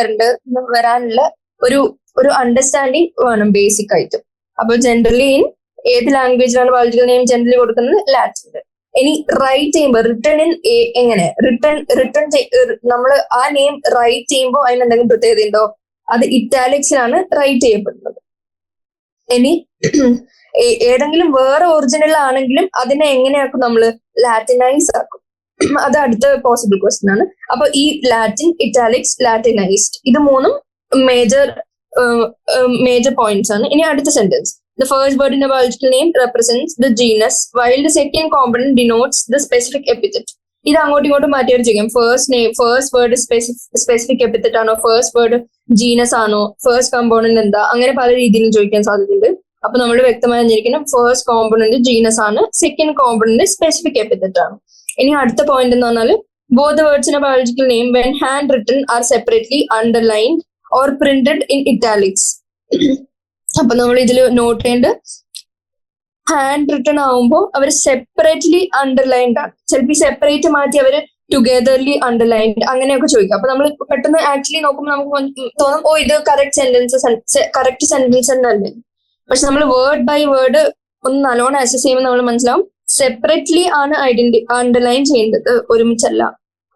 വരാനുള്ള ഒരു അണ്ടർസ്റ്റാൻഡിങ് വേണം ബേസിക് ആയിട്ട്. അപ്പൊ ജനറലി ഇൻ ഏത് ലാംഗ്വേജിലാണ് ബയോളജിക്കൽ നെയിം ജനറലി കൊടുക്കുന്നത്? ലാറ്റിൻ. ഇനി റൈറ്റ് ചെയ്യുമ്പോൾ റിട്ടേൺ ഇൻ എങ്ങനെ റിട്ടേൺ നമ്മൾ ആ നെയിം റൈറ്റ് ചെയ്യുമ്പോൾ അതിന് എന്തെങ്കിലും പ്രത്യേകത ഉണ്ടോ? അത് ഇറ്റാലിക്സിലാണ് റൈറ്റ് ചെയ്യപ്പെടുന്നത്. ഇനി ഏതെങ്കിലും വേറെ ഒറിജിനൽ ആണെങ്കിലും അതിനെ എങ്ങനെയാക്കും? നമ്മൾ ലാറ്റിനൈസ് ആക്കും. അത് അടുത്ത പോസിബിൾ ക്വസ്റ്റ്യൻ ആണ്. അപ്പൊ ഈ ലാറ്റിൻ, ഇറ്റാലിക്സ്, ലാറ്റിനൈസ്ഡ്, ഇത് മൂന്നും മേജർ പോയിന്റ്സ് ആണ്. ഇനി അടുത്ത sentence, the first word in a biological name represents the genus while the second component denotes the specific epithet. ഇത് അങ്ങോട്ടും ഇങ്ങോട്ടും മാറ്റിയിട്ട് ചോദിക്കാം. ഫസ്റ്റ് വേർഡ് സ്പെസിഫിക് എപ്പിത്തറ്റ് ആണോ, ഫസ്റ്റ് വേർഡ് ജീനസ് ആണോ, ഫസ്റ്റ് കോമ്പോണന്റ് എന്താ, അങ്ങനെ പല രീതിയിലും ചോദിക്കാൻ സാധ്യതയുണ്ട്. അപ്പൊ നമ്മൾ വ്യക്തമായി അറിഞ്ഞിരിക്കണം ഫസ്റ്റ് കോമ്പോണന്റ് ജീനസ് ആണ്, സെക്കൻഡ് കോമ്പോണന്റ് സ്പെസിഫിക് എപ്പിത്തറ്റ് ആണ്. ഇനി അടുത്ത പോയിന്റ് എന്ന് പറഞ്ഞാൽ both the words in a biological name when hand written are separately underlined or printed in italics. അപ്പൊ നമ്മൾ ഇതിൽ നോട്ട് ചെയ്യേണ്ടത് ഹാൻഡ് റിട്ടൺ ആവുമ്പോൾ അവർ സെപ്പറേറ്റ്ലി അണ്ടർലൈൻഡ് ആണ്. ചിലപ്പോൾ ഈ സെപ്പറേറ്റ് മാറ്റി അവർ ടുഗദർലി അണ്ടർലൈൻഡ് അങ്ങനെയൊക്കെ ചോദിക്കും. അപ്പൊ നമ്മൾ പെട്ടെന്ന് ആക്ച്വലി നോക്കുമ്പോൾ നമുക്ക് തോന്നും ഓ ഇത് കറക്റ്റ് സെന്റൻസ് തന്നെ. പക്ഷെ നമ്മൾ വേർഡ് ബൈ വേർഡ് ഒന്ന് നല്ലോണം അസസ് ചെയ്യുമ്പോൾ നമ്മൾ മനസ്സിലാവും സെപ്പറേറ്റ്ലി ആണ് അണ്ടർലൈൻ ചെയ്യേണ്ടത്, ഒരുമിച്ചല്ല.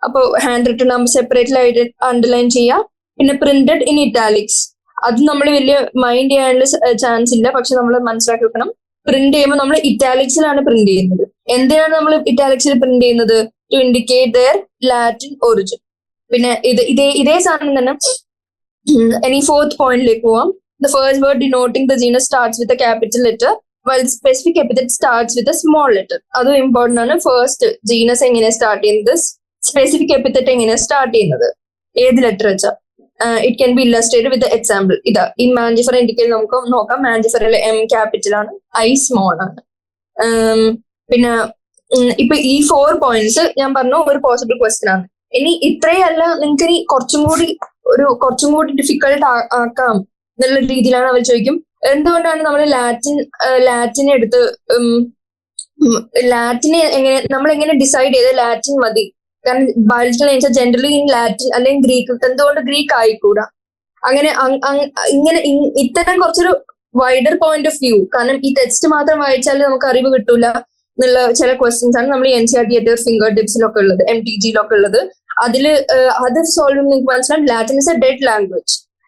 അപ്പൊ ഹാൻഡ് റിട്ടൺ ആകുമ്പോൾ സെപ്പറേറ്റ്ലി അണ്ടർലൈൻ ചെയ്യുക. പിന്നെ പ്രിന്റഡ് ഇൻ ഇറ്റാലിക്സ്, അത് നമ്മൾ വലിയ മൈൻഡ് ചെയ്യാനുള്ള ചാൻസ് ഇല്ല, പക്ഷെ നമ്മൾ മനസ്സിലാക്കി വെക്കണം പ്രിന്റ് ചെയ്യുമ്പോൾ നമ്മൾ ഇറ്റാലിക്സിലാണ് പ്രിന്റ് ചെയ്യുന്നത്. എന്തിനാണ് നമ്മൾ ഇറ്റാലിക്സിൽ പ്രിന്റ് ചെയ്യുന്നത്? To indicate their Latin origin. പിന്നെ ഇതേ സാധനം തന്നെ ഇനി ഫോർത്ത് പോയിന്റിലേക്ക് പോവാം. The first word denoting the genus starts with a capital letter while the specific epithet starts with a small letter. അതും ഇമ്പോർട്ടന്റ് ആണ്. ഫസ്റ്റ് ജീനസ് എങ്ങനെ സ്റ്റാർട്ട് ചെയ്യുന്നത്, സ്പെസിഫിക് എപ്പിത്തറ്റ് എങ്ങനെ സ്റ്റാർട്ട് ചെയ്യുന്നത്, ഏത് ലെറ്റർ വെച്ചാൽ. It can be Illustrated with example. ഇതാ ഈ മാൻജിഫെറ ഇൻഡിക്കേറ്റ് നമുക്ക് നോക്കാം. മാൻജിഫെറയിലെ M ക്യാപിറ്റൽ ആണ്, I സ്മോൾ ആണ്. പിന്നെ ഇപ്പൊ ഈ 4 പോയിന്റ്സ് ഞാൻ പറഞ്ഞു ഒരു പോസിബിൾ ക്വസ്റ്റ്യൻ ആണ്. ഇനി ഇത്രയല്ല, നിങ്ങൾക്ക് ഇനി കുറച്ചും കൂടി ഡിഫിക്കൽട്ട് ആക്കാം എന്നുള്ള രീതിയിലാണ് അവർ ചോദിക്കും. എന്തുകൊണ്ടാണ് നമ്മൾ ലാറ്റിൻ എടുത്ത് ലാറ്റിനെ നമ്മൾ എങ്ങനെ ഡിസൈഡ് ചെയ്ത് ലാറ്റിൻ മതി? കാരണം biological names generally in Latin അല്ലെങ്കിൽ ഗ്രീക്ക്, എന്തുകൊണ്ട് ഗ്രീക്ക് ആയിക്കൂടാ? അങ്ങനെ ഇങ്ങനെ ഇത്തരം കുറച്ചൊരു വൈഡർ പോയിന്റ് ഓഫ് വ്യൂ, കാരണം ഈ ടെക്സ്റ്റ് മാത്രം വായിച്ചാൽ നമുക്ക് അറിവ് കിട്ടൂല എന്നുള്ള ചില ക്വസ്റ്റ്യൻസ് ആണ് നമ്മൾ NCERT ഫിംഗർ ടിപ്സിലൊക്കെ ഉള്ളത്, MTG ഒരു അത് സോൾവ് ചെയ്യുമ്പോൾ നിങ്ങൾക്ക് മനസ്സിലാവും Latin is A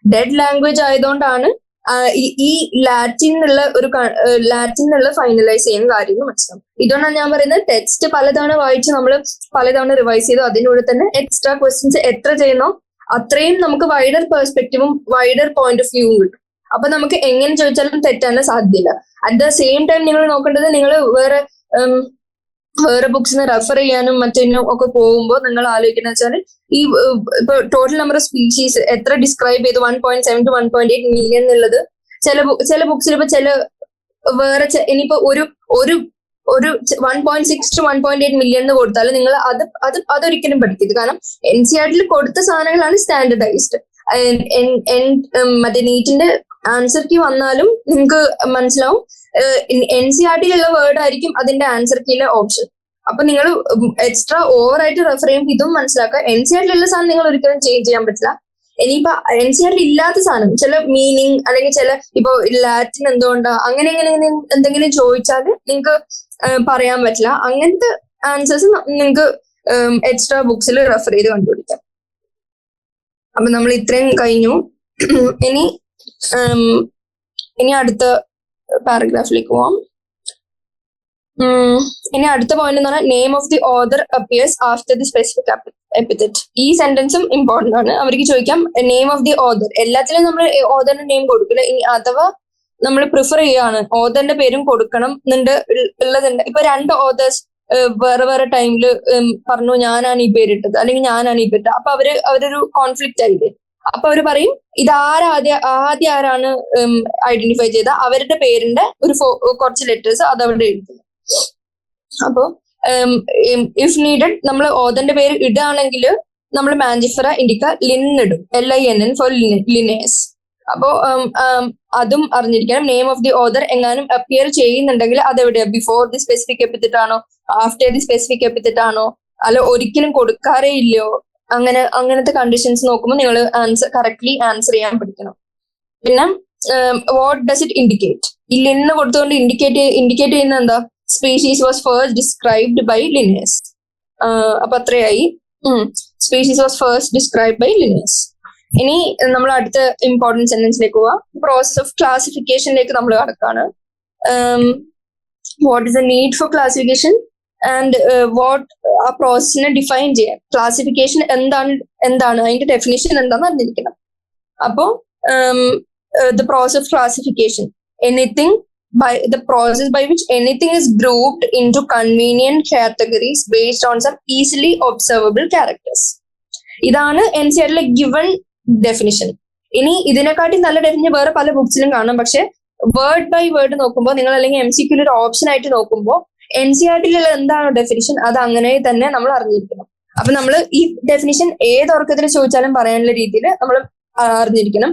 dead language ആയതുകൊണ്ടാണ് ഈ ലാറ്റിനുള്ള ഫൈനലൈസ് ചെയ്യുന്ന കാര്യങ്ങൾ മനസ്സിലാവും. ഇതുകൊണ്ടാണ് ഞാൻ പറയുന്നത് ടെക്സ്റ്റ് പലതവണ വായിച്ച് നമ്മൾ പലതവണ റിവൈസ് ചെയ്തു. അതിലൂടെ തന്നെ എക്സ്ട്രാ ക്വസ്റ്റ്യൻസ് എത്ര ചെയ്യുന്നോ അത്രയും നമുക്ക് വൈഡർ പെർസ്പെക്റ്റീവും വൈഡർ പോയിന്റ് ഓഫ് വ്യൂവും കിട്ടും. അപ്പൊ നമുക്ക് എങ്ങനെ ചോദിച്ചാലും തെറ്റാനുള്ള സാധ്യതയില്ല. അറ്റ് ദ സെയിം ടൈം നിങ്ങൾ നോക്കേണ്ടത് നിങ്ങൾ വേറെ ബുക്സിന് റെഫർ ചെയ്യാനും മറ്റേനും ഒക്കെ പോകുമ്പോൾ നിങ്ങൾ ആലോചിക്കുന്നത് വെച്ചാൽ ഈ ഇപ്പൊ ടോട്ടൽ നമ്പർ ഓഫ് സ്പീഷീസ് എത്ര ഡിസ്ക്രൈബ് ചെയ്ത് 1.7 to 1.8 മില്യൺ എന്നുള്ളത് ചില ബുക്സിൽ ഇപ്പൊ ചില വേറെ ഇനിയിപ്പോ ഒരു 1.6 to 1.8 മില്യൺ എന്ന് കൊടുത്താൽ നിങ്ങൾ അതൊരിക്കലും പഠിക്കരുത്. കാരണം NCERT കൊടുത്ത സാധനങ്ങളാണ് സ്റ്റാൻഡർഡൈസ്ഡ്. മറ്റേ നീറ്റിന്റെ ആൻസർ കീ വന്നാലും നിങ്ങൾക്ക് മനസ്സിലാവും NCERT വേർഡ് ആയിരിക്കും അതിന്റെ ആൻസർ കീയിലെ ഓപ്ഷൻ. അപ്പൊ നിങ്ങൾ എക്സ്ട്രാ ഓവർ ആയിട്ട് റെഫർ ചെയ്യുമ്പോൾ ഇതും മനസ്സിലാക്കുക. NCERT സാധനം നിങ്ങൾ ഒരിക്കലും ചേഞ്ച് ചെയ്യാൻ പറ്റില്ല. ഇനിയിപ്പോ NCERT ഇല്ലാത്ത സാധനം, ചില മീനിങ് അല്ലെങ്കിൽ ചില ഇപ്പൊ ലാറ്റിൻ എന്തുകൊണ്ടാ അങ്ങനെ എന്തെങ്കിലും ചോദിച്ചാൽ നിങ്ങൾക്ക് പറയാൻ പറ്റില്ല. അങ്ങനത്തെ ആൻസേഴ്സ് നിങ്ങൾക്ക് എക്സ്ട്രാ ബുക്സിൽ റെഫർ ചെയ്ത് കണ്ടുപിടിക്കാം. അപ്പൊ നമ്മൾ ഇത്രയും കഴിഞ്ഞു. ഇനി അടുത്ത പാരഗ്രാഫിലേക്ക് പോവാം. ഇനി അടുത്ത പോയിന്റ് എന്ന് പറഞ്ഞാൽ name of the author appears after the specific epithet. ഈ സെന്റൻസും ഇമ്പോർട്ടന്റ് ആണ്. അവർക്ക് ചോദിക്കാം നെയിം ഓഫ് ദി ഓതർ. എല്ലാത്തിലും നമ്മൾ ഓതറിന്റെ നെയിം കൊടുക്കില്ല. ഇനി അഥവാ നമ്മൾ പ്രിഫർ ചെയ്യുകയാണ് ഓതറിന്റെ പേരും കൊടുക്കണം ഉള്ളതുണ്ട്. ഇപ്പൊ 2 ഓതേഴ്സ് വേറെ ടൈമില് പറഞ്ഞു ഞാനാണ് ഈ പേരിട്ടത് അല്ലെങ്കിൽ ഞാനാണ് ഈ പേരിട്ടത്. അപ്പൊ അവരൊരു കോൺഫ്ലിക്റ്റ് ആയില്ലേ. അപ്പൊ അവര് പറയും ആദ്യം ആരാണ് ഐഡന്റിഫൈ ചെയ്ത അവരുടെ പേരിന്റെ കുറച്ച് ലെറ്റേഴ്സ് അതവിടെ എഴുതുന്നു. അപ്പോ ഇഫ് നീഡഡ് നമ്മൾ ഓതറിന്റെ പേര് ഇടുകയാണെങ്കിൽ നമ്മൾ മാഞ്ചിഫറ ഇൻഡിക്ക ലിൻ ഇടും, LINN ഫോർ ലിനേഴ്സ്. അപ്പോ അതും അറിഞ്ഞിരിക്കണം. നെയിം ഓഫ് ദി ഓതർ എങ്ങാനും അപ്പിയർ ചെയ്യുന്നുണ്ടെങ്കിൽ അതെവിടെയാ, ബിഫോർ ദി സ്പെസിഫിക് എപ്പിത്തറ്റ് ആണോ, ആഫ്റ്റർ ദി സ്പെസിഫിക് എപ്പിത്തറ്റ് ആണോ, അല്ല ഒരിക്കലും കൊടുക്കാറേ ഇല്ലയോ, അങ്ങനത്തെ കണ്ടീഷൻസ് നോക്കുമ്പോൾ നിങ്ങൾ കറക്റ്റ്ലി ആൻസർ ചെയ്യാൻ പഠിക്കണം. പിന്നെ വാട്ട് ഡസ് ഇറ്റ് ഇൻഡിക്കേറ്റ്? ഈ ലിന്ന് കൊടുത്തുകൊണ്ട് ഇൻഡിക്കേറ്റ് ചെയ്യുന്ന എന്താ? Species was first described by Linnaeus. അപ്പൊ അത്രയായി. Species was first described by Linnaeus. ഇനി നമ്മൾ അടുത്ത ഇമ്പോർട്ടൻറ്റ് സെന്റൻസിലേക്ക് പോവാം. പ്രോസസ് ഓഫ് ക്ലാസിഫിക്കേഷനിലേക്ക് നമ്മൾ കടക്കാണ്. What is the need for classification and what ആ പ്രോസസ്സിനെ ഡിഫൈൻ ചെയ്യാൻ. ക്ലാസിഫിക്കേഷൻ എന്താണ് അതിന്റെ ഡെഫിനിഷൻ എന്താണെന്ന് അറിഞ്ഞിരിക്കണം. അപ്പോ the process of classification, the process by which anything is grouped into convenient categories based on some easily observable characters. ഇതാണ് NCERT given definition. ഇനി ഇതിനെക്കാട്ടി നല്ല ഡെഫിനിഷൻ വേറെ പല ബുക്സിലും കാണാം. പക്ഷെ വേർഡ് ബൈ വേർഡ് നോക്കുമ്പോൾ നിങ്ങൾ അല്ലെങ്കിൽ MCQ ഒരു ഓപ്ഷൻ ആയിട്ട് നോക്കുമ്പോൾ NCERT എന്താണോ ഡെഫിനിഷൻ അത് അങ്ങനെ തന്നെ നമ്മൾ അറിഞ്ഞിരിക്കണം. അപ്പൊ നമ്മൾ ഈ ഡെഫിനിഷൻ ഏത് ഉറക്കത്തിൽ ചോദിച്ചാലും പറയാനുള്ള രീതിയിൽ നമ്മൾ അറിഞ്ഞിരിക്കണം.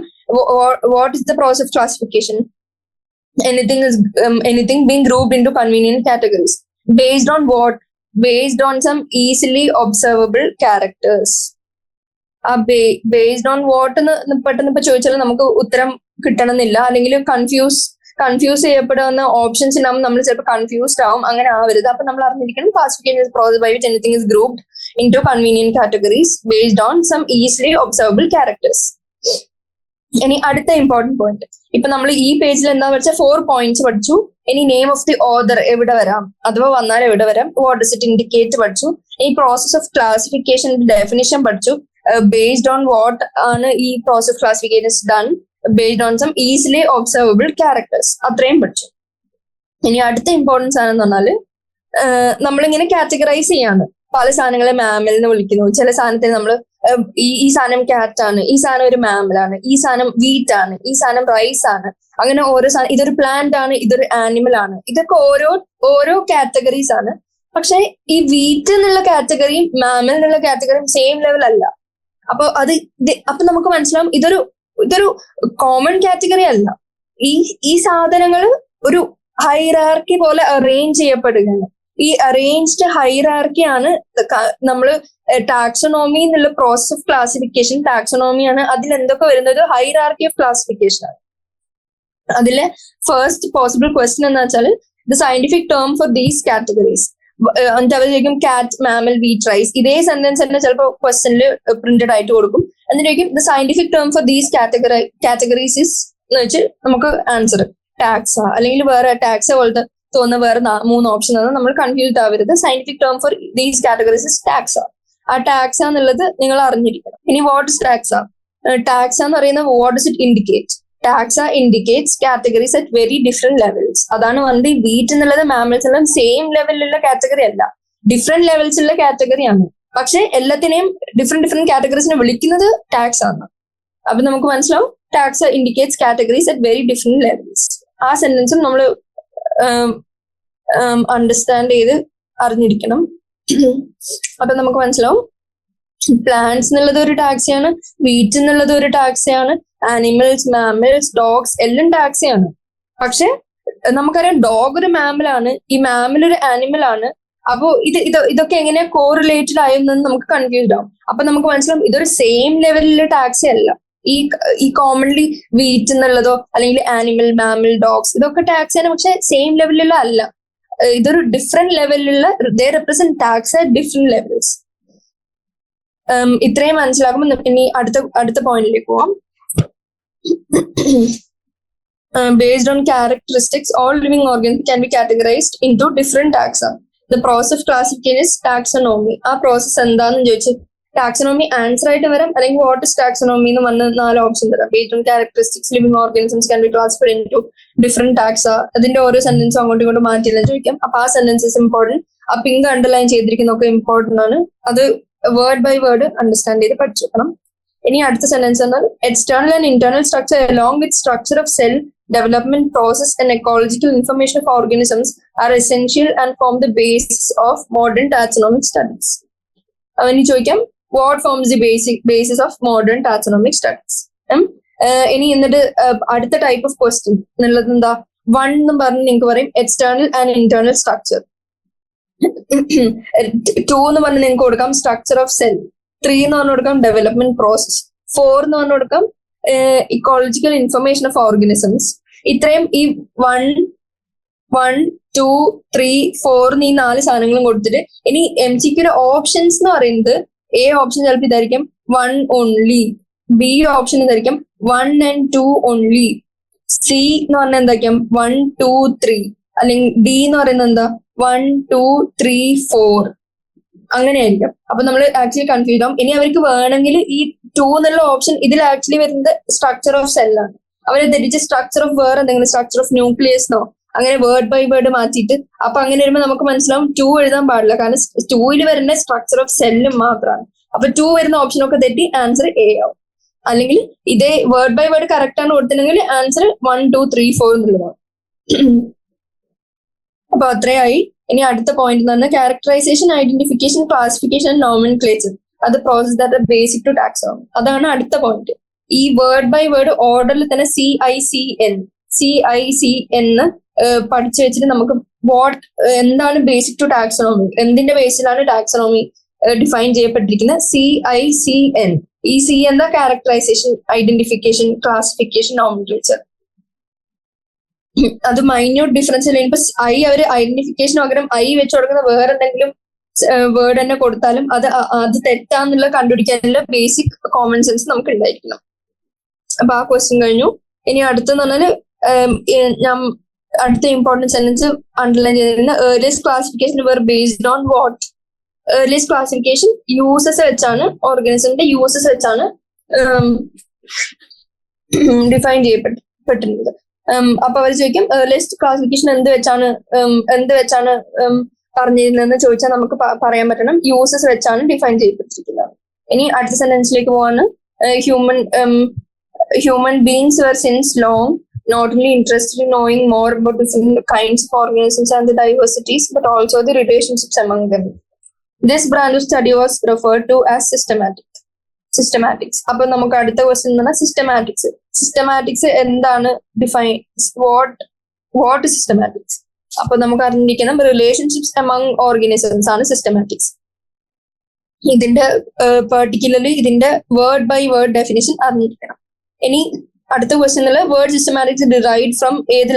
What is the process of classification? Anything being grouped into convenient categories. Based on what? Based on some easily observable characters. Based on what എന്ന് പെട്ടെന്ന് ഇപ്പൊ ചോദിച്ചാൽ നമുക്ക് ഉത്തരം കിട്ടണമെന്നില്ല. അല്ലെങ്കിൽ കൺഫ്യൂസ് ചെയ്യപ്പെടുന്ന ഓപ്ഷൻസ് ഉണ്ടാവും, നമ്മൾ ചിലപ്പോൾ കൺഫ്യൂസ്ഡ് ആവും. അങ്ങനെ ആവരുത്. അപ്പൊ നമ്മൾ അറിഞ്ഞിരിക്കണം classification process by which anything is grouped into convenient categories based on some easily observable characters. ഇനി അടുത്ത ഇമ്പോർട്ടന്റ് പോയിന്റ്. ഇപ്പൊ നമ്മൾ ഈ പേജിൽ എന്താ വെച്ചാൽ 4 പോയിന്റ്സ് പഠിച്ചു. ഇനി നെയിം ഓഫ് ദി ഓതർ എവിടെ വരാം, അഥവാ വന്നാൽ എവിടെ വരാം, വാട്ട് ഡസ് ഇറ്റ് ഇൻഡിക്കേറ്റ് പഠിച്ചു. ഈ പ്രോസസ് ഓഫ് ക്ലാസിഫിക്കേഷൻ ഡെഫിനിഷൻ പഠിച്ചു. ബേസ്ഡ് ഓൺ വാട്ട് ആണ് ഈ process of classification done, based on some easily observable characters. അത്രയും പഠിച്ചു. ഇനി അടുത്ത ഇമ്പോർട്ടൻസ് ആണെന്ന് പറഞ്ഞാല് നമ്മളിങ്ങനെ കാറ്റഗറൈസ് ചെയ്യാണ്. പല സാധനങ്ങളെ മാമൽ എന്ന് വിളിക്കുന്നു. ചില സാധനത്തിന് നമ്മൾ ഈ സാധനം ക്യാറ്റ് ആണ്, ഈ സാധനം ഒരു മാമലാണ്, ഈ സാധനം വീറ്റ് ആണ്, ഈ സാധനം റൈസ് ആണ്. അങ്ങനെ ഓരോ സാധനം, ഇതൊരു പ്ലാന്റ് ആണ്, ഇതൊരു ആനിമൽ ആണ്. ഇതൊക്കെ ഓരോ കാറ്റഗറീസ് ആണ്. പക്ഷെ ഈ വീറ്റ് എന്നുള്ള കാറ്റഗറിയും മാമൽ എന്നുള്ള കാറ്റഗറിയും സെയിം ലെവൽ അല്ല. അപ്പൊ നമുക്ക് മനസ്സിലാവും ഇതൊരു കോമൺ കാറ്റഗറി അല്ല. ഈ സാധനങ്ങൾ ഒരു ഹൈറാർക്കി പോലെ അറേഞ്ച് ചെയ്യപ്പെടുകയാണ്. ഈ അറേഞ്ച്ഡ് ഹൈറാർക്കിയാണ് നമ്മൾ ടാക്സോണോമി എന്നുള്ള പ്രോസസ് ഓഫ് ക്ലാസിഫിക്കേഷൻ. ടാക്സോണോമിയാണ് അതിൽ എന്തൊക്കെ വരുന്നത്, ഹൈറാർക്കി ഓഫ് ക്ലാസിഫിക്കേഷൻ ആണ്. അതിലെ ഫസ്റ്റ് പോസിബിൾ ക്വസ്റ്റ്യൻ എന്ന് വെച്ചാൽ the scientific term for these categories. എന്നിട്ട് അവർ ചോദിക്കും കാറ്റ്, മാമൽ, വീറ്റ്, റൈസ്. ഇതേ സെന്റൻസ് തന്നെ ചിലപ്പോൾ ക്വസ്റ്റ്യനിൽ പ്രിന്റഡ് ആയിട്ട് കൊടുക്കും. എന്നിട്ട് ചോദിക്കും the scientific term for these categories is എന്ന് വെച്ച് നമുക്ക് ആൻസർ ടാക്സ അല്ലെങ്കിൽ വേറെ ടാക്സ പോലത്തെ തോന്നുന്ന വേറെ 3 ഓപ്ഷൻ ആണ്. നമ്മൾ കൺഫ്യൂസ്ഡ് ആവരുത്. Scientific term for these categories is taxa. ആ ടാക്സ എന്നുള്ളത് നിങ്ങൾ അറിഞ്ഞിരിക്കണം. ഇനി വാട്ട് ഇസ് ടാക്സ? ടാക്സ എന്ന് പറയുന്നത് what does it indicate? Taxa indicates categories at very different levels. അതാണ് വണ്ടി. വീറ്റ് എന്നുള്ളത് മാമൽസ് എല്ലാം സെയിം ലെവലിലുള്ള കാറ്റഗറി അല്ല, ഡിഫറെന്റ് ലെവൽസിലുള്ള കാറ്റഗറിയാണ്. പക്ഷെ എല്ലാത്തിനെയും ഡിഫറെന്റ് കാറ്റഗറീസിനെ വിളിക്കുന്നത് ടാക്സ് ആണ്. അപ്പൊ നമുക്ക് മനസ്സിലാവും taxa indicates categories at very different levels. ആ സെന്റൻസും നമ്മൾ അണ്ടർസ്റ്റാൻഡ് ചെയ്ത് അറിഞ്ഞിരിക്കണം. അപ്പൊ നമുക്ക് മനസ്സിലാവും പ്ലാന്റ്സ് എന്നുള്ളത് ഒരു ടാക്സിയാണ്, വീറ്റ് എന്നുള്ളത് ഒരു ടാക്സിയാണ്, ആനിമൽസ്, മാമൽസ്, ഡോഗ്സ് എല്ലാം ടാക്സിയാണ്. പക്ഷെ നമുക്കറിയാം ഡോഗ് ഒരു മാമലാണ്, ഈ മാമൽ ഒരു ആനിമൽ ആണ്. അപ്പോ ഇതൊക്കെ എങ്ങനെയാ കോറിലേറ്റഡ് ആയെന്ന് നമുക്ക് കൺഫ്യൂസ്ഡ് ആവും. അപ്പൊ നമുക്ക് മനസ്സിലാവും ഇതൊരു സെയിം ലെവലിലെ ടാക്സി അല്ല. ഈ കോമൺലി വീറ്റ് എന്നുള്ളതോ അല്ലെങ്കിൽ ആനിമൽ, മാമൽ, ഡോഗ്സ് ഇതൊക്കെ ടാക്സിയാണ്, പക്ഷെ സെയിം ലെവലിലുള്ള അല്ല. ഇതൊരു ഡിഫറെന്റ് ലെവലിലുള്ള they represent taxa at different levels. ഇത്രയും മനസ്സിലാക്കുമ്പോൾ ഇനി അടുത്ത പോയിന്റിലേക്ക് പോവാം. Based on characteristics, all living organisms can be categorized into different taxa. The process of classification is taxonomy. ആ പ്രോസസ് എന്താണെന്ന് ചോദിച്ചു ടാക്സോണമി ആൻസർ ആയിട്ട് വരാം, അല്ലെങ്കിൽ വാട്ട് ഇസ് ടാക്സോണമി എന്ന് വന്ന് 4 ഓപ്ഷൻ തരാം. Based on characteristics living organisms can be classified into different taxa. അതിന്റെ ഓരോ സെന്റൻസും അങ്ങോട്ടും ഇങ്ങോട്ടും മാറ്റിയെല്ലാം ചോദിക്കാം. അപ്പൊ ആ സെന്റൻസസ് ഇമ്പോർട്ടന്റ്, ആ പിങ്ക് അണ്ടർലൈൻ ചെയ്തിരിക്കുന്നതൊക്കെ ഇമ്പോർട്ടന്റ് ആണ്. അത് വേർഡ് ബൈ വേർഡ് അണ്ടർസ്റ്റാൻഡ് ചെയ്ത് പഠിച്ചു വെക്കണം. ഇനി അടുത്ത സെന്റൻസ് എന്നാൽ external and internal structure along with structure of cell development process and ecological information of organisms are essential and form the basis of modern taxonomic studies. അവന് ചോദിക്കാം what forms the basis of modern taxonomic studies. ഇനി എന്നിട്ട് അടുത്ത type of question എന്നുള്ളത് എന്താ, 1 എന്ന് പറഞ്ഞ് നിങ്ങൾക്ക് പറയും എക്സ്റ്റേണൽ ആൻഡ് ഇന്റേണൽ സ്ട്രക്ചർ. 2 എന്ന് പറഞ്ഞ് നിങ്ങൾക്ക് കൊടുക്കാം സ്ട്രക്ചർ ഓഫ് സെൽ. 3 എന്ന് പറഞ്ഞു കൊടുക്കാം ഡെവലപ്മെന്റ് പ്രോസസ്. 4 എന്ന് പറഞ്ഞു കൊടുക്കാം ഇക്കോളജിക്കൽ ഇൻഫർമേഷൻ ഓഫ് ഓർഗാനിസംസ്. ഇത്രയും ഈ 1, 2, 3, 4 ഈ 4 സാധനങ്ങളും കൊടുത്തിട്ട് ഇനി MCQ ഓപ്ഷൻസ് എന്ന് പറയുന്നത് A ഓപ്ഷൻ ചിലപ്പോൾ ഇതായിരിക്കും 1 ഓൺലി, B ഓപ്ഷൻ ഇതായിരിക്കും 1 and 2 ഓൺലി, C എന്ന് പറഞ്ഞാൽ എന്തായിരിക്കും 1, 2, 3, അല്ലെങ്കിൽ D എന്ന് പറയുന്നത് എന്താ 1, 2, 3, 4 അങ്ങനെയായിരിക്കും. അപ്പൊ നമ്മൾ ആക്ച്വലി കൺഫ്യൂസ് ആവും. ഇനി അവർക്ക് വേണമെങ്കിൽ ഈ 2 എന്നുള്ള ഓപ്ഷൻ ഇതിൽ ആക്ച്വലി വരുന്നത് സ്ട്രക്ചർ ഓഫ് സെല്ലാണ്. അവരെ ധരിച്ച സ്ട്രക്ചർ ഓഫ് വേറെ എന്തെങ്കിലും സ്ട്രക്ചർ ഓഫ് ന്യൂക്ലിയസ്നോ അങ്ങനെ വേർഡ് ബൈ വേർഡ് മാറ്റിയിട്ട് അപ്പൊ അങ്ങനെ വരുമ്പോൾ നമുക്ക് മനസ്സിലാവും 2 എഴുതാൻ പാടില്ല, കാരണം 2 വരുന്ന സ്ട്രക്ചർ ഓഫ് സെല്ലും മാത്രമാണ്. അപ്പൊ 2 വരുന്ന ഓപ്ഷനൊക്കെ തെറ്റി ആൻസർ A ആവും. അല്ലെങ്കിൽ ഇതേ വേർഡ് ബൈ വേർഡ് കറക്റ്റ് ആണ് കൊടുത്തിട്ടുണ്ടെങ്കിൽ ആൻസർ 1, 2, 3, 4 എന്നുള്ളതാണ്. അപ്പൊ അത്രയായി. ഇനി അടുത്ത പോയിന്റ് എന്ന് പറഞ്ഞാൽ characterisation, identification, classification and nomenclature. അത് process that are basic to taxonomy. അതാണ് അടുത്ത പോയിന്റ്. ഈ വേർഡ് ബൈ വേർഡ് ഓർഡറിൽ തന്നെ CICN പഠിച്ചു വെച്ചിട്ട് നമുക്ക് എന്താണ് ബേസിക് ടു ടാക്സോണമി, എന്തിന്റെ ബേസിലാണ് ടാക്സോണമി ഡിഫൈൻ ചെയ്യപ്പെട്ടിരിക്കുന്നത്. CICN. ഈ C എന്താ ക്യാരക്ടറൈസേഷൻ, ഐഡന്റിഫിക്കേഷൻ, ക്ലാസിഫിക്കേഷൻ, നോമൻക്ലേച്ചർ. അത് മൈന്യൂട്ട് ഡിഫറൻസ് അല്ലേ. ഇപ്പൊ അവർ ഐഡന്റിഫിക്കേഷൻ പകരം വെച്ച് കൊടുക്കുന്ന വേറെ എന്തെങ്കിലും വേർഡ് തന്നെ കൊടുത്താലും അത് തെറ്റാന്നുള്ള കണ്ടുപിടിക്കാനുള്ള ബേസിക് കോമൺ സെൻസ് നമുക്ക് ഉണ്ടായിരിക്കണം. അപ്പൊ ആ ക്വസ്റ്റ്യൻ കഴിഞ്ഞു. ഇനി അടുത്തെന്ന് പറഞ്ഞാല് ഞാൻ അടുത്ത ഇമ്പോർട്ടൻറ്റ് സെന്റൻസ് അണ്ടർലൈൻ ചെയ്തിരുന്ന earliest classification were based on what. Earliest classification uses വെച്ചാണ്, ഓർഗാനിസത്തിന്റെ യൂസസ് വെച്ചാണ് ഡിഫൈൻ ചെയ്യപ്പെട്ടിരുന്നത്. അപ്പൊ അവർ ചോദിക്കും ഏർലിയസ്റ്റ് ക്ലാസിഫിക്കേഷൻ എന്ത് വെച്ചാണ് പറഞ്ഞിരുന്നതെന്ന് ചോദിച്ചാൽ നമുക്ക് പറയാൻ പറ്റണം യൂസസ് വെച്ചാണ് ഡിഫൈൻ ചെയ്യപ്പെട്ടിരിക്കുന്നത്. ഇനി അടുത്ത സെന്റൻസിലേക്ക് പോവാണ്. Human beings were since long not only interested in knowing more about different kinds of organisms and the diversities, but also the relationships among them. This branch of study was referred to as systematics. അപ്പൊ നമുക്ക് അടുത്ത question എന്ന് പറഞ്ഞാൽ systematics എന്താണ് define, what systematics. അപ്പൊ നമുക്ക് അറിഞ്ഞിരിക്കണം relationships among organisms ആണ് സിസ്റ്റമാറ്റിക്സ്. ഇതിന്റെ പെർട്ടിക്കുലർലി ഇതിന്റെ വേർഡ് ബൈ വേർഡ് ഡെഫിനിഷൻ അറിഞ്ഞിരിക്കണം. ഇനി അടുത്ത ക്വസ്റ്റ്യനിൽ വേർഡ് സിസ്റ്റമാറ്റിക്സ് ഡിറൈവ്ഡ് ഫ്രം ഏത്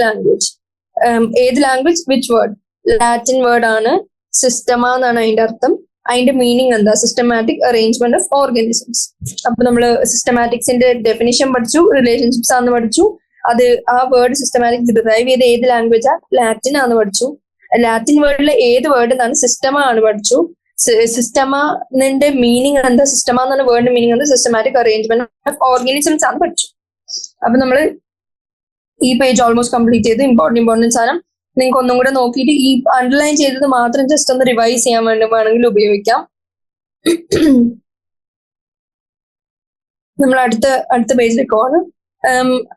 language which word. Latin word ആണ് സിസ്റ്റമ എന്നാണ് അതിന്റെ അർത്ഥം. അതിന്റെ മീനിങ് എന്താ, സിസ്റ്റമാറ്റിക് അറേഞ്ച്മെന്റ് ഓഫ് ഓർഗാനിസംസ്. അപ്പൊ നമ്മള് സിസ്റ്റമാറ്റിക്സിന്റെ ഡെഫിനിഷൻ പഠിച്ചു, റിലേഷൻഷിപ്സ് ആണെന്ന് പഠിച്ചു. അത് ആ വേർഡ് സിസ്റ്റമാറ്റിക്സ് ഡിറൈവ് ചെയ്ത് ഏത് ലാംഗ്വേജാ, ലാറ്റിൻ ആണെന്ന് പഠിച്ചു. ലാറ്റിൻ വേർഡിലെ ഏത് വേർഡ് എന്നാണ്, സിസ്റ്റമ ആണ് പഠിച്ചു. സിസ്റ്റമന്റെ മീനിങ് എന്താ, സിസ്റ്റമ എന്ന വേർഡിന്റെ മീനിങ് എന്താ, സിസ്റ്റമാറ്റിക് അറേഞ്ച്മെന്റ് ഓഫ് ഓർഗാനിസംസ് ആണ് പഠിച്ചു. അപ്പൊ നമ്മള് ഈ പേജ് ഓൾമോസ്റ്റ് കംപ്ലീറ്റ് ചെയ്ത് ഇമ്പോർട്ടൻറ്റ് സാധനം നിങ്ങൾക്ക് ഒന്നും കൂടെ നോക്കിയിട്ട് ഈ അണ്ടർലൈൻ ചെയ്തത് മാത്രം ജസ്റ്റ് ഒന്ന് റിവൈസ് ചെയ്യാൻ വേണമെങ്കിൽ ഉപയോഗിക്കാം. നമ്മൾ അടുത്ത പേജിലേക്ക് പോകാണ്.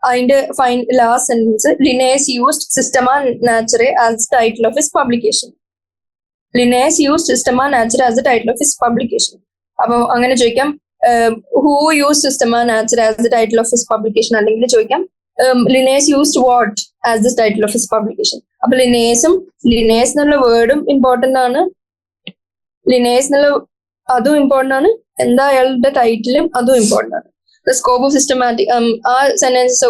അതിന്റെ last sentence Linnaeus used Systema Naturae as title of his publication. Linnaeus used Systema Naturae as the title of his publication. അപ്പൊ അങ്ങനെ ചോദിക്കാം who use Systema Naturae as the title of his publication, അല്ലെങ്കിൽ ചോദിക്കാം Linnaeus used what as the title of his publication. അപ്പൊ Linnaeus എന്നുള്ള വേർഡും important ആണ്, Linnaeus എന്നുള്ള അതും ഇമ്പോർട്ടന്റ് ആണ്, എന്താ അയാളുടെ ടൈറ്റിലും അതും ഇമ്പോർട്ടന്റ് ആണ്. ദ സ്കോപ്പ് ഓഫ് സിസ്റ്റമാറ്റിക് ആ സെന്റൻസ്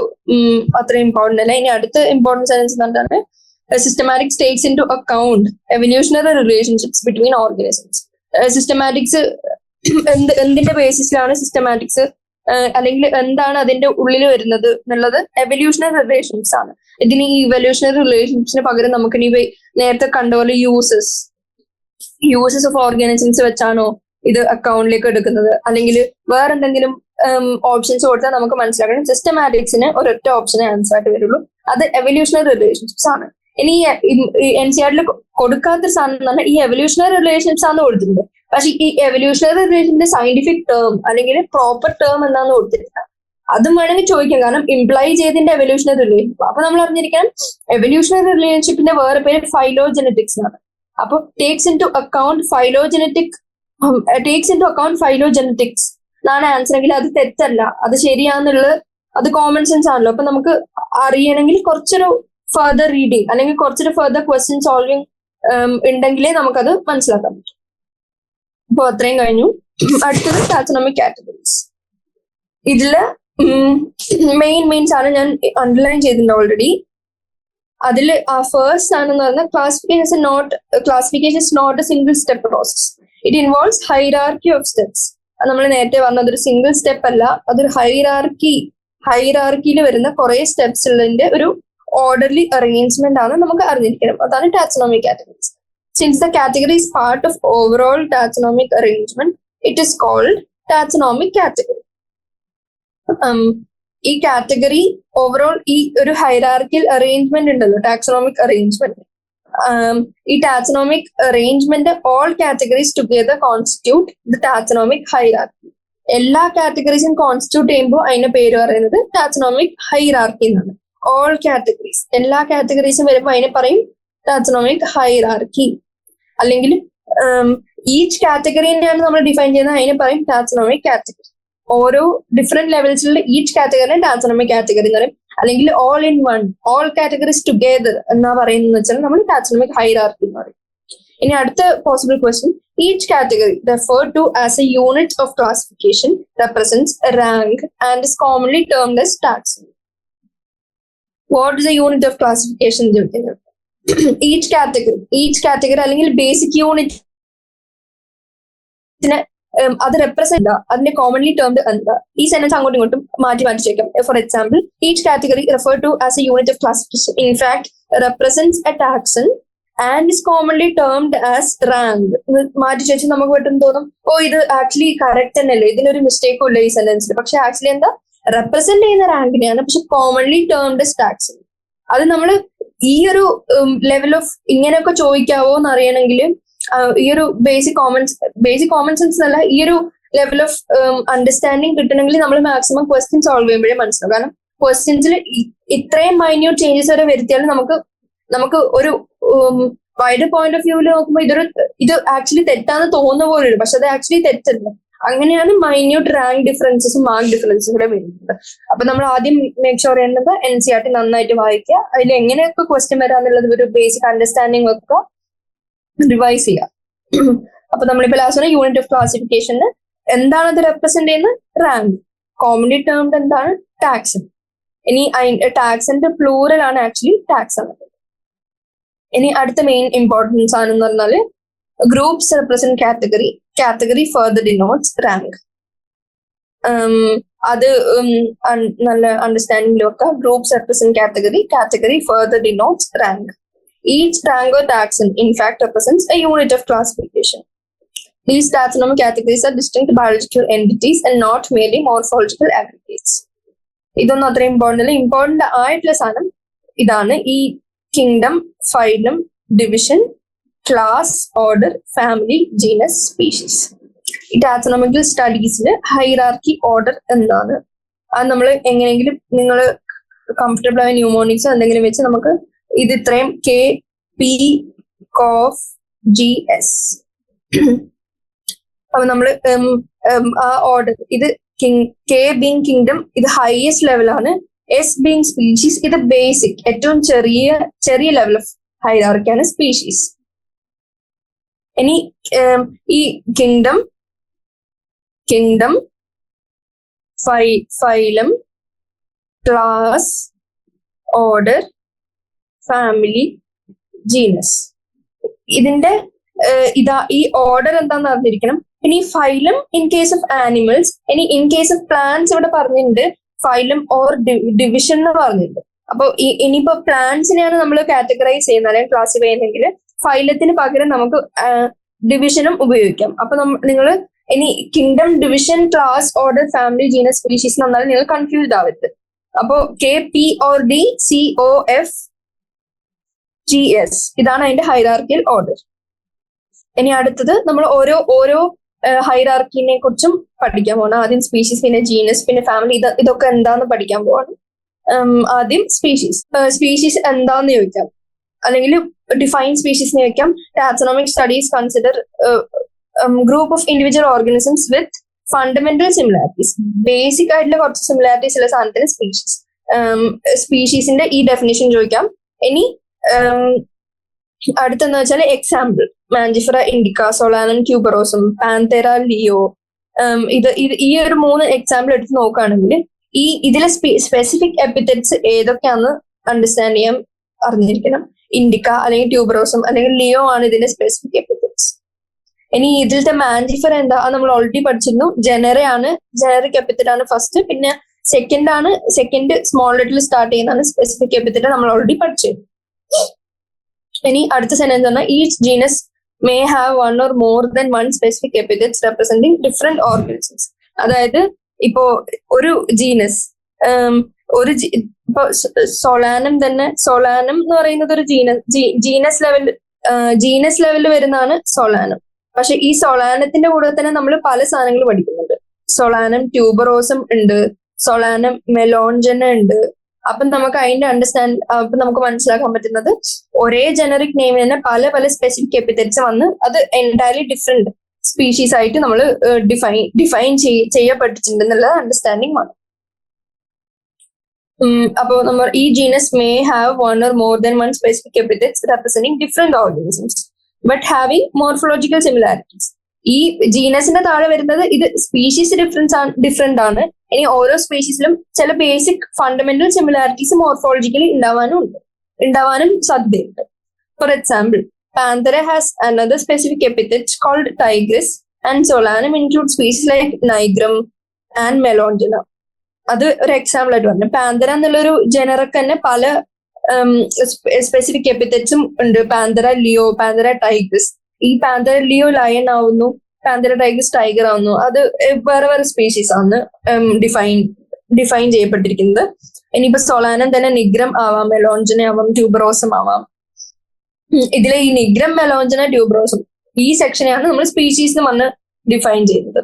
അത്ര ഇമ്പോർട്ടന്റ് അല്ല. ഇനി അടുത്ത ഇമ്പോർട്ടന്റ് സെന്റൻസ് എന്താണ്? Systematics takes into account evolutionary relationships between organisms. Systematics എന്തിന്റെ ബേസിസിലാണ് സിസ്റ്റമാറ്റിക്സ്, അല്ലെങ്കിൽ എന്താണ് അതിന്റെ ഉള്ളിൽ വരുന്നത് എന്നുള്ളത് എവല്യൂഷണറി റിലേഷൻസ് ആണ്. ഇതിന് ഈ ഇവല്യൂഷണറി റിലേഷൻസിന് പകരം നമുക്ക് ഇനി നേരത്തെ കണ്ടപോലെ യൂസസ് ഓഫ് ഓർഗാനിസംസ് വെച്ചാണോ ഇത് അക്കൗണ്ടിലേക്ക് എടുക്കുന്നത്, അല്ലെങ്കിൽ വേറെ എന്തെങ്കിലും ഓപ്ഷൻസ് കൊടുത്താൽ നമുക്ക് മനസ്സിലാക്കണം സിസ്റ്റമാറ്റിക്സിന് ഒരൊറ്റ ഓപ്ഷനെ ആൻസർ ആയിട്ട് വരുള്ളൂ, അത് എവല്യൂഷണറി റിലേഷൻഷിപ്സ് ആണ്. ഇനി എൻ സി ആറിൽ കൊടുക്കാത്തൊരു സാധനം എന്ന് പറഞ്ഞാൽ ഈ എവല്യൂഷണറി റിലേഷൻസ് ആണ് കൊടുത്തിട്ടുണ്ട്. പക്ഷെ ഈ എവല്യൂഷണറി റിലേഷന്റെ സയന്റിഫിക് ടേം അല്ലെങ്കിൽ പ്രോപ്പർ ടേം എന്താണെന്ന് കൊടുത്തിട്ടില്ല. അതും വേണമെങ്കിൽ ചോദിക്കാം, കാരണം ഇംപ്ലൈ ചെയ്തതിന്റെ എവല്യൂഷണറി റിലേഷൻഷിപ്പ്. അപ്പൊ നമ്മൾ അറിഞ്ഞിരിക്കണം എവല്യൂഷണറി റിലേഷൻഷിപ്പിന്റെ വേറെ പേര് ഫൈലോജെനറ്റിക്സ് ആണ്. അപ്പൊ ടേക്സ് ഇൻ ടു അക്കൗണ്ട് ഫൈലോജെനറ്റിക്സ് എന്നാണ് ആൻസർ എങ്കിൽ അത് തെറ്റല്ല, അത് ശരിയാന്നുള്ളത് അത് കോമൺ സെൻസ് ആണല്ലോ. അപ്പൊ നമുക്ക് അറിയണമെങ്കിൽ കുറച്ചൊരു ഫർദർ റീഡിങ് അല്ലെങ്കിൽ കുറച്ചൊരു ഫർദർ ക്വസ്റ്റ്യൻ സോൾവിങ് ഉണ്ടെങ്കിലേ നമുക്കത് മനസ്സിലാക്കാൻ പറ്റും. അപ്പൊ അത്രയും കഴിഞ്ഞു. അടുത്തത് ടാക്സോണമിക് കാറ്റഗറീസ്. ഇതില് മെയിൻ സാധനം ഞാൻ അണ്ടർലൈൻ ചെയ്തിട്ടുണ്ട് ഓൾറെഡി. അതിൽ ആ ഫസ്റ്റ് ആണെന്ന് പറഞ്ഞാൽ classification is not a single step process. It involves hierarchy of steps. നമ്മൾ നേരത്തെ പറഞ്ഞത് ഒരു സിംഗിൾ സ്റ്റെപ്പ് അല്ല, അതൊരു ഹൈറാർക്കിയിൽ വരുന്ന കുറെ സ്റ്റെപ്സ് ഉള്ളതിന്റെ ഒരു ഓർഡർലി അറേഞ്ച്മെന്റ് ആണ് നമുക്ക് അറിഞ്ഞിരിക്കണം. അതാണ് taxonomic categories. Since the category is part of overall taxonomic arrangement, it is called taxonomic category. ഈ കാറ്റഗറി ഓവറോൾ ഈ ഒരു ഹൈറാർക്കിയൽ അറേഞ്ച്മെന്റ് ഉണ്ടല്ലോ, ടാക്സോണമിക് അറേഞ്ച്മെന്റ്. ഈ taxonomic arrangement all categories together constitute the taxonomic hierarchy. എല്ലാ കാറ്റഗറീസും constitute ചെയ്യുമ്പോൾ അതിന്റെ പേര് പറയുന്നത് ടാക്സോണമിക് ഹൈറാർക്കി എന്നാണ്. ഓൾ കാറ്റഗറീസ്, എല്ലാ കാറ്റഗറീസും വരുമ്പോൾ അതിനെ പറയും ടാക്സോണമിക് ഹൈറാർക്കി. അല്ലെങ്കിൽ ഈച്ച് കാറ്റഗറിനെയാണ് നമ്മൾ ഡിഫൈൻ ചെയ്യുന്നത്, അതിനെ പറയും ടാക്സോണമിക് കാറ്റഗറി. ഓരോ ഡിഫറെന്റ് ലെവൽസിലുള്ള ഈച്ച് കാറ്റഗറിനെ ടാക്സോണമിക് കാറ്റഗറി എന്ന് പറയും. അല്ലെങ്കിൽ all in one, all categories together എന്നാ പറയുന്നത് വെച്ചാൽ നമ്മൾ ടാക്സോണമിക് ഹൈറാർക്കി എന്ന് പറയും. ഇനി അടുത്ത possible question, each category referred to as a unit of classification represents a rank and is commonly termed as taxon. What is a unit of classification? Each category അല്ലെങ്കിൽ basic unit അത് represent അതിന്റെ commonly termed എന്താ? ഈ sentence അങ്ങോട്ടും ഇങ്ങോട്ടും മാറ്റി ചോദിക്കാം. For example, each category refer to as a unit of classification in fact represents a taxon and is commonly termed as rank. മാറ്റി ചോദിച്ചാൽ നമുക്ക് പെട്ടെന്ന് തോന്നും, ഇത് ആക്ച്വലി കറക്റ്റ് തന്നെയല്ലേ, ഇതിനൊരു മിസ്റ്റേക്കും ഇല്ല ഈ സെന്റൻസിൽ. പക്ഷെ ആക്ച്വലി എന്താ, റെപ്രസെന്റ് ചെയ്യുന്ന റാങ്കിനെയാണ്, പക്ഷെ കോമൺലി ടേംഡ് ആസ് ടാക്സൺ. അത് നമ്മൾ ഈ ഒരു ലെവൽ ഓഫ് ഇങ്ങനെയൊക്കെ ചോദിക്കാവോ എന്ന് അറിയണമെങ്കിൽ ഈ ഒരു ബേസിക് കോമൺ സെൻസ് അല്ല, ഈ ഒരു ലെവൽ ഓഫ് അണ്ടർസ്റ്റാൻഡിങ് കിട്ടണമെങ്കിൽ നമ്മൾ മാക്സിമം ക്വസ്റ്റ്യൻ സോൾവ് ചെയ്യുമ്പോഴേ മനസ്സിലാവും. കാരണം ക്വസ്റ്റ്യൻസിൽ ഇത്രയും മൈന്യൂട്ട് ചേഞ്ചസ് വരെ വരുത്തിയാലും നമുക്ക് ഒരു വൈഡർ പോയിന്റ് ഓഫ് വ്യൂവിൽ നോക്കുമ്പോൾ ഇത് ആക്ച്വലി തെറ്റാന്ന് തോന്നുന്ന പോലെ വരും, പക്ഷെ അത് ആക്ച്വലി തെറ്റല്ല. അങ്ങനെയാണ് മൈന്യൂട്ട് റാങ്ക് ഡിഫറൻസസും മാർക്ക് ഡിഫറൻസും കൂടെ വരുന്നത്. അപ്പൊ നമ്മൾ ആദ്യം മേക്ക് ഷുവർ ചെയ്യേണ്ടത് NCERT നന്നായിട്ട് വായിക്കുക, അതിൽ എങ്ങനെയൊക്കെ ക്വസ്റ്റ്യൻ വരാന്നുള്ളത് ഒരു ബേസിക് അണ്ടർസ്റ്റാൻഡിങ് വെക്കുക, റിവൈസ് ചെയ്യുക. അപ്പൊ നമ്മളിപ്പോ ലാസ്റ്റ് യൂണിറ്റ് ഓഫ് ക്ലാസിഫിക്കേഷന് എന്താണ് അത് റെപ്രസെന്റ് ചെയ്യുന്നത്? റാങ്ക്. കോമൺലി ടേംഡ് എന്താണ്? ടാക്സൺ. ഇനി ടാക്സന്റെ പ്ലൂറൽ ആണ് ആക്ച്വലി ടാക്സൺ. ഇനി അടുത്ത മെയിൻ ഇമ്പോർട്ടൻസ് ആണെന്ന് പറഞ്ഞാല് groups represent category further denotes rank. അത് നല്ല അണ്ടർസ്റ്റാൻഡിംഗിൽ വെക്കുക. Groups represent category further denotes rank. Each rank or taxon in fact represents a unit of classification. These taxonomic categories are distinct biological entities and not merely morphological aggregates. ഇതൊന്നും അത്ര important ആയിട്ടുള്ള സാധനം ഇതാണ്. ഈ kingdom, phylum, division, class, order, family, genus, species. ഈ taxonomical സ്റ്റഡീസിൽ hierarchy, order എന്താണ്, അത് നമ്മൾ എങ്ങനെയെങ്കിലും നിങ്ങൾ കംഫർട്ടബിൾ ആയ ന്യൂമോണിക്സ് എന്തെങ്കിലും വെച്ച് നമുക്ക് ഇത് ഇത്രയും KP COF GS. അപ്പൊ നമ്മള് ആ ഓർഡർ ഇത് K ബീങ് കിങ്ഡം, ഇത് ഹയസ്റ്റ് ലെവലാണ്. S ബീങ് സ്പീഷീസ്, ഇത് ബേസിക് ഏറ്റവും ചെറിയ ലെവൽ ഓഫ് ഹൈറാർക്കിയാണ് സ്പീഷീസ്. ഇനി ഈ kingdom phylum, class, order, family, genus, ഇതിന്റെ ഈ ഓർഡർ എന്താന്ന് അറിഞ്ഞിരിക്കണം. ഇനി phylum in case of animals, ഇനി ഇൻ കേസ് ഓഫ് പ്ലാന്റ്സ് ഇവിടെ പറഞ്ഞിട്ടുണ്ട് ഫൈലം ഓർ ഡിവിഷൻ എന്ന് പറഞ്ഞിട്ടുണ്ട്. അപ്പൊ ഇനിയിപ്പോ പ്ലാന്റ്സിനെയാണ് നമ്മൾ കാറ്റഗറൈസ് ചെയ്യുന്നത് അല്ലെങ്കിൽ ക്ലാസിഫൈ ചെയ്യുന്നെങ്കിൽ ഫൈലത്തിന് പകരം നമുക്ക് ഡിവിഷനും ഉപയോഗിക്കാം. അപ്പൊ നിങ്ങൾ ഇനി kingdom, division, class, order, family, genus, species എന്ന് പറഞ്ഞാൽ നിങ്ങൾ കൺഫ്യൂസ്ഡ് ആവരുത്. അപ്പോ KPORDCOFGS ഇതാണ് അതിന്റെ ഹൈറാർക്കിയൽ ഓർഡർ. ഇനി അടുത്തത് നമ്മൾ ഓരോ ഹൈറാർക്കിനെ കുറിച്ചും പഠിക്കാൻ പോകണം. ആദ്യം സ്പീഷീസ്, പിന്നെ ജീനസ്, പിന്നെ ഫാമിലി, ഇതൊക്കെ എന്താന്ന് പഠിക്കാൻ പോവാണ്. ആദ്യം സ്പീഷീസ് എന്താന്ന് ചോദിക്കാം, അല്ലെങ്കിൽ ഡിഫൈൻ സ്പീഷീസ് ചോദിക്കാം. Taxonomic studies consider group of individual organisms with fundamental similarities. Basic ആയിട്ടുള്ള കുറച്ച് സിമിലാരിറ്റീസ് ഉള്ള സാധനത്തിന് സ്പീഷീസിന്റെ ഈ ഡെഫിനേഷൻ ചോദിക്കാം. ഇനി അടുത്തെന്ന് വെച്ചാൽ example Mangifera indica, Solanum tuberosum, Panthera leo. ഈ ഒരു 3 എക്സാമ്പിൾ എടുത്ത് നോക്കുകയാണെങ്കിൽ ഇതിലെ സ്പെസിഫിക് എപ്പിത്തറ്റ്സ് ഏതൊക്കെയാണെന്ന് അണ്ടർസ്റ്റാൻഡ് ചെയ്യാൻ അറിഞ്ഞിരിക്കണം. ഇൻഡിക്ക അല്ലെങ്കിൽ ട്യൂബറോസം അല്ലെങ്കിൽ ലിയോ ആണ് ഇതിന്റെ സ്പെസിഫിക് എപ്പിത്തറ്റ്സ്. ഇനി ഇതിലത്തെ മാൻജിഫറ എന്താ നമ്മൾ ഓൾറെഡി പഠിച്ചിരുന്നു. ജനറിക് എപ്പിത്തറ്റ് ആണ് ഫസ്റ്റ്, പിന്നെ സെക്കൻഡ് സ്മോൾ ലെറ്ററിൽ സ്റ്റാർട്ട് ചെയ്യുന്നതാണ് സ്പെസിഫിക് എപ്പിത്തറ്റ്, നമ്മൾ ഓൾറെഡി പഠിച്ചിരുന്നു. ഇനി അടുത്ത സെന്റൻസ് പറഞ്ഞാൽ each genus may have 1 or more than 1 specific epithets representing different organisms. അതായത് ഇപ്പോ ഒരു ജീനസ് ഇപ്പൊ സൊളാനം എന്ന് പറയുന്നത് ഒരു ജീനസ് ലെവലിൽ വരുന്നതാണ് സൊളാനം. പക്ഷെ ഈ സൊളാനത്തിന്റെ കൂടെ തന്നെ നമ്മൾ പല സാധനങ്ങൾ പഠിക്കുന്നുണ്ട്. സൊളാനം ട്യൂബറോസം ഉണ്ട്, സൊളാനം മെലോഞ്ചന ഉണ്ട്. അപ്പൊ നമുക്ക് അതിന്റെ അപ്പൊ നമുക്ക് മനസ്സിലാക്കാൻ പറ്റുന്നത് ഒരേ ജനറിക് നെയിമിന് തന്നെ പല സ്പെസിഫിക് എപ്പിത്തറ്റ്സ് വന്ന് അത് എൻറ്റയർലി ഡിഫറെന്റ് സ്പീഷീസ് ആയിട്ട് നമ്മൾ ഡിഫൈൻ ചെയ്യപ്പെട്ടിട്ടുണ്ട് എന്നുള്ള അണ്ടർസ്റ്റാൻഡിങ് ആണ്. അപ്പോൾ നമ്മൾ ഈ genus may have 1 or more than 1 specific epithets representing different organisms but having morphological similarities. ഈ ജീനസിന്റെ താഴെ വരുന്നത് ഇത് സ്പീഷീസ് ഡിഫറെന്റ് ആണ്. ഇനി ഓരോ സ്പീഷീസിലും ചില ബേസിക് ഫണ്ടമെന്റൽ സിമിലാരിറ്റീസ് മോർഫോളജിക്കലി ഉണ്ടാവാനും സാധ്യതയുണ്ട്. For example, Panthera has another specific epithet called tigris and solanum includes species like nigrum and melongena. അത് ഒരു എക്സാമ്പിൾ ആയിട്ട് പറഞ്ഞു. പാന്തര എന്നുള്ളൊരു ജനറക്ക് തന്നെ പല സ്പെസിഫിക് എപ്പിത്തറ്റ്സും ഉണ്ട്. പാന്തര ലിയോ, പാന്തര ടൈഗ്രസ്. ഈ പാന്തര ലിയോ ലയൺ ആവുന്നു, പാന്തര ടൈഗ്രസ് ടൈഗർ ആവുന്നു. അത് വേറെ സ്പീഷീസ് ആണ് ഡിഫൈൻ ചെയ്യപ്പെട്ടിരിക്കുന്നത്. ഇനിയിപ്പോ സൊളാനം തന്നെ നിഗ്രം ആവാം, മെലോഞ്ചന ആവാം, ട്യൂബറോസം ആവാം. ഇതിലെ ഈ നിഗ്രം, മെലോഞ്ചന, ട്യൂബറോസം ഈ സെക്ഷനെയാണ് നമ്മൾ സ്പീഷീസ് എന്ന് പറഞ്ഞ് ഡിഫൈൻ ചെയ്യുന്നത്.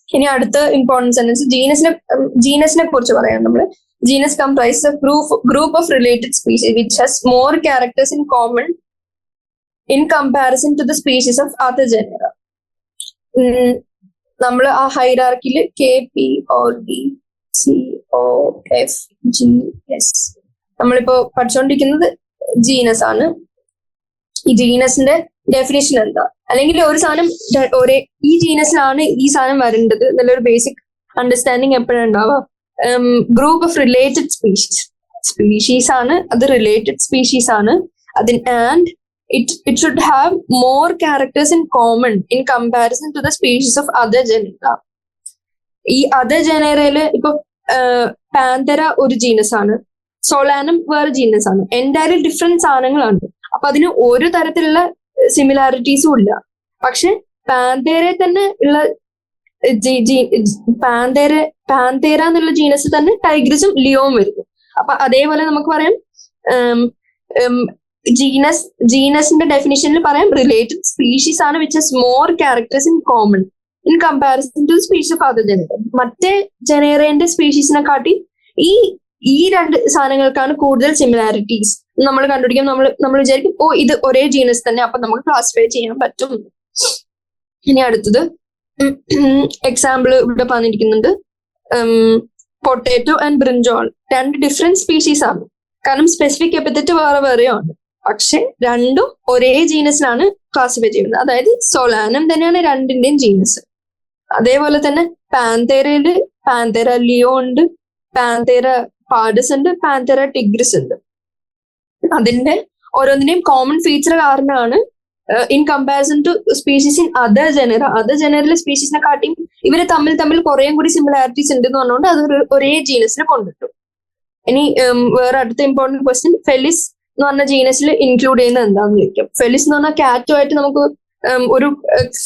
ഇനി അടുത്ത ഇമ്പോർട്ടൻസ് സെന്റൻസ് ജീനസിനെ കുറിച്ച് പറയാം. നമ്മൾ genus comprises a group of related species which has more characters in common in comparison to the species of other genera. നമ്മൾ ആ ഹൈറാർക്കിയിൽ KPORDCOFGS നമ്മളിപ്പോ പഠിച്ചുകൊണ്ടിരിക്കുന്നത് ജീനസ് ആണ്. ഈ ജീനസിന്റെ ഡെഫിനേഷൻ എന്താ, അല്ലെങ്കിൽ ഒരു സാധനം ഈ ജീനസിലാണ് ഈ സാധനം വരേണ്ടത് എന്നുള്ളൊരു ബേസിക് അണ്ടർസ്റ്റാൻഡിങ് എപ്പോഴും ഉണ്ടാവുക. ഗ്രൂപ്പ് ഓഫ് റിലേറ്റഡ് സ്പീഷീസ് ആണ്, അത് റിലേറ്റഡ് സ്പീഷീസ് ആണ്. And it should have more characters in common in comparison to the species of other genera. ഈ അതർ ജനറയില് ഇപ്പൊ പാന്തര ഒരു ജീനസ് ആണ്, സൊളാനം വേറെ ജീനസ് ആണ്, എൻറ്റയർലി ഡിഫറെന്റ് സാധനങ്ങളാണ്. അപ്പൊ അതിന് ഒരു തരത്തിലുള്ള സിമിലാരിറ്റീസും ഇല്ല. പക്ഷെ പാന്തേര തന്നെ ഉള്ള പാന്തേര എന്നുള്ള ജീനസ് തന്നെ ടൈഗ്രസും ലിയോവും വരുന്നു. അപ്പൊ അതേപോലെ നമുക്ക് പറയാം ജീനസിന്റെ ഡെഫിനിഷനിൽ പറയാം റിലേറ്റഡ് സ്പീഷീസ് ആണ് which has more characters in common in comparison to species of other genera. മറ്റേ ജനേറേന്റെ സ്പീഷീസിനെ കാട്ടി ഈ രണ്ട് സാധനങ്ങൾക്കാണ് കൂടുതൽ സിമിലാരിറ്റീസ് നമ്മൾ കണ്ടുപിടിക്കും. നമ്മൾ വിചാരിക്കും ഓ ഇത് ഒരേ ജീനസ് തന്നെ, അപ്പൊ നമുക്ക് ക്ലാസിഫൈ ചെയ്യാൻ പറ്റും. ഇനി അടുത്തത് എക്സാമ്പിൾ ഇവിടെ പറഞ്ഞിരിക്കുന്നുണ്ട്. പൊട്ടാറ്റോ ആൻഡ് ബ്രിഞ്ചോൾ രണ്ട് ഡിഫറെന്റ് സ്പീഷീസ് ആണ്. കാരണം സ്പെസിഫിക് എപ്പിത്തറ്റ് വേറെ വേറെയാണ്, പക്ഷെ രണ്ടും ഒരേ ജീനസിലാണ് ക്ലാസിഫൈ ചെയ്യുന്നത്. അതായത് സൊളാനം തന്നെയാണ് രണ്ടിന്റെയും ജീനസ്. അതേപോലെ തന്നെ പാന്തേരയില് പാന്തേര ലിയോ ഉണ്ട്, പാന്തേര പാഡസ് ഉണ്ട്, പാന്തേര ടിഗ്രിസ് ഉണ്ട്. അതിന്റെ ഓരോന്നിന്റെയും കോമൺ ഫീച്ചർ കാരണമാണ് in comparison to species in other ജനറിലെ സ്പീഷീസിനെ കാട്ടിയും ഇവര് തമ്മിൽ കുറേ കൂടി സിമിലാരിറ്റീസ് ഉണ്ട് എന്ന് പറഞ്ഞുകൊണ്ട് അത് ഒരേ ജീനസിൽ കൊണ്ടിട്ടു. ഇനി വേറെ അടുത്ത ഇമ്പോർട്ടന്റ് ക്വസ്റ്റ്യൻ, ഫെലിസ് എന്ന് പറഞ്ഞ ജീനസിൽ ഇൻക്ലൂഡ് ചെയ്യുന്നത് എന്താണെന്ന് ചോദിക്കും. ഫെലിസ് എന്ന് പറഞ്ഞാൽ കാറ്റുമായിട്ട് നമുക്ക് ഒരു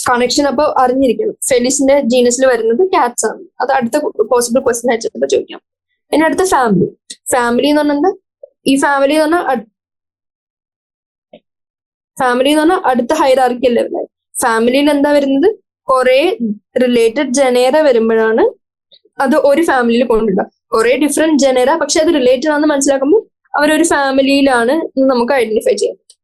കണക്ഷൻ അപ്പൊ അറിഞ്ഞിരിക്കണം. ഫെലിസിന്റെ ജീനസിൽ വരുന്നത് കാറ്റ്സ് ആണ്. അത് അടുത്ത പോസിബിൾ ക്വസ്റ്റ്യൻ ആയിട്ട് ചോദിക്കാം. ഇനി അടുത്ത ഫാമിലി എന്ന് പറഞ്ഞാൽ ഈ ഫാമിലി എന്ന് പറഞ്ഞാൽ അടുത്ത ഹൈറാർക്കിക്കൽ ലെവലായി. ഫാമിലിയിൽ എന്താ വരുന്നത്, കുറെ റിലേറ്റഡ് ജനേറ വരുമ്പോഴാണ് അത് ഒരു ഫാമിലിയിൽ കൊണ്ടുണ്ടാകും. കുറെ ഡിഫറെന്റ് ജനേറ, പക്ഷെ അത് റിലേറ്റഡ് ആണെന്ന് മനസ്സിലാക്കുമ്പോൾ അവരൊരു ഫാമിലിയിലാണ് നമുക്ക് ഐഡന്റിഫൈ ചെയ്യാൻ പറ്റും.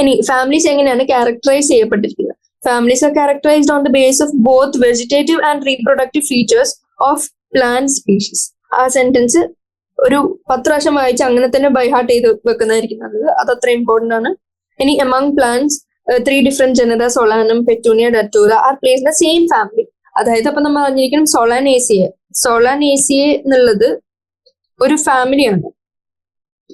ഇനി ഫാമിലീസ് എങ്ങനെയാണ് ക്യാരക്ടറൈസ് ചെയ്യപ്പെട്ടിരിക്കുന്നത്? Families are characterised on the base of both vegetative and reproductive features of plant species. ആ സെന്റൻസ് ഒരു 10 പ്രാവശ്യം വായിച്ച് അങ്ങനെ തന്നെ ബൈ ഹാർട്ട് ചെയ്ത് വെക്കുന്നതായിരിക്കും നല്ലത്. അത് അത്ര ഇമ്പോർട്ടന്റ് ആണ്. ഇനി among plants 3 different genera Solanum, Petunia, Datura are place in the same family. അതായത് അപ്പൊ നമ്മൾ അറിഞ്ഞിരിക്കണം സൊളാനേസിയെ എന്നുള്ളത് ഒരു ഫാമിലിയാണ്.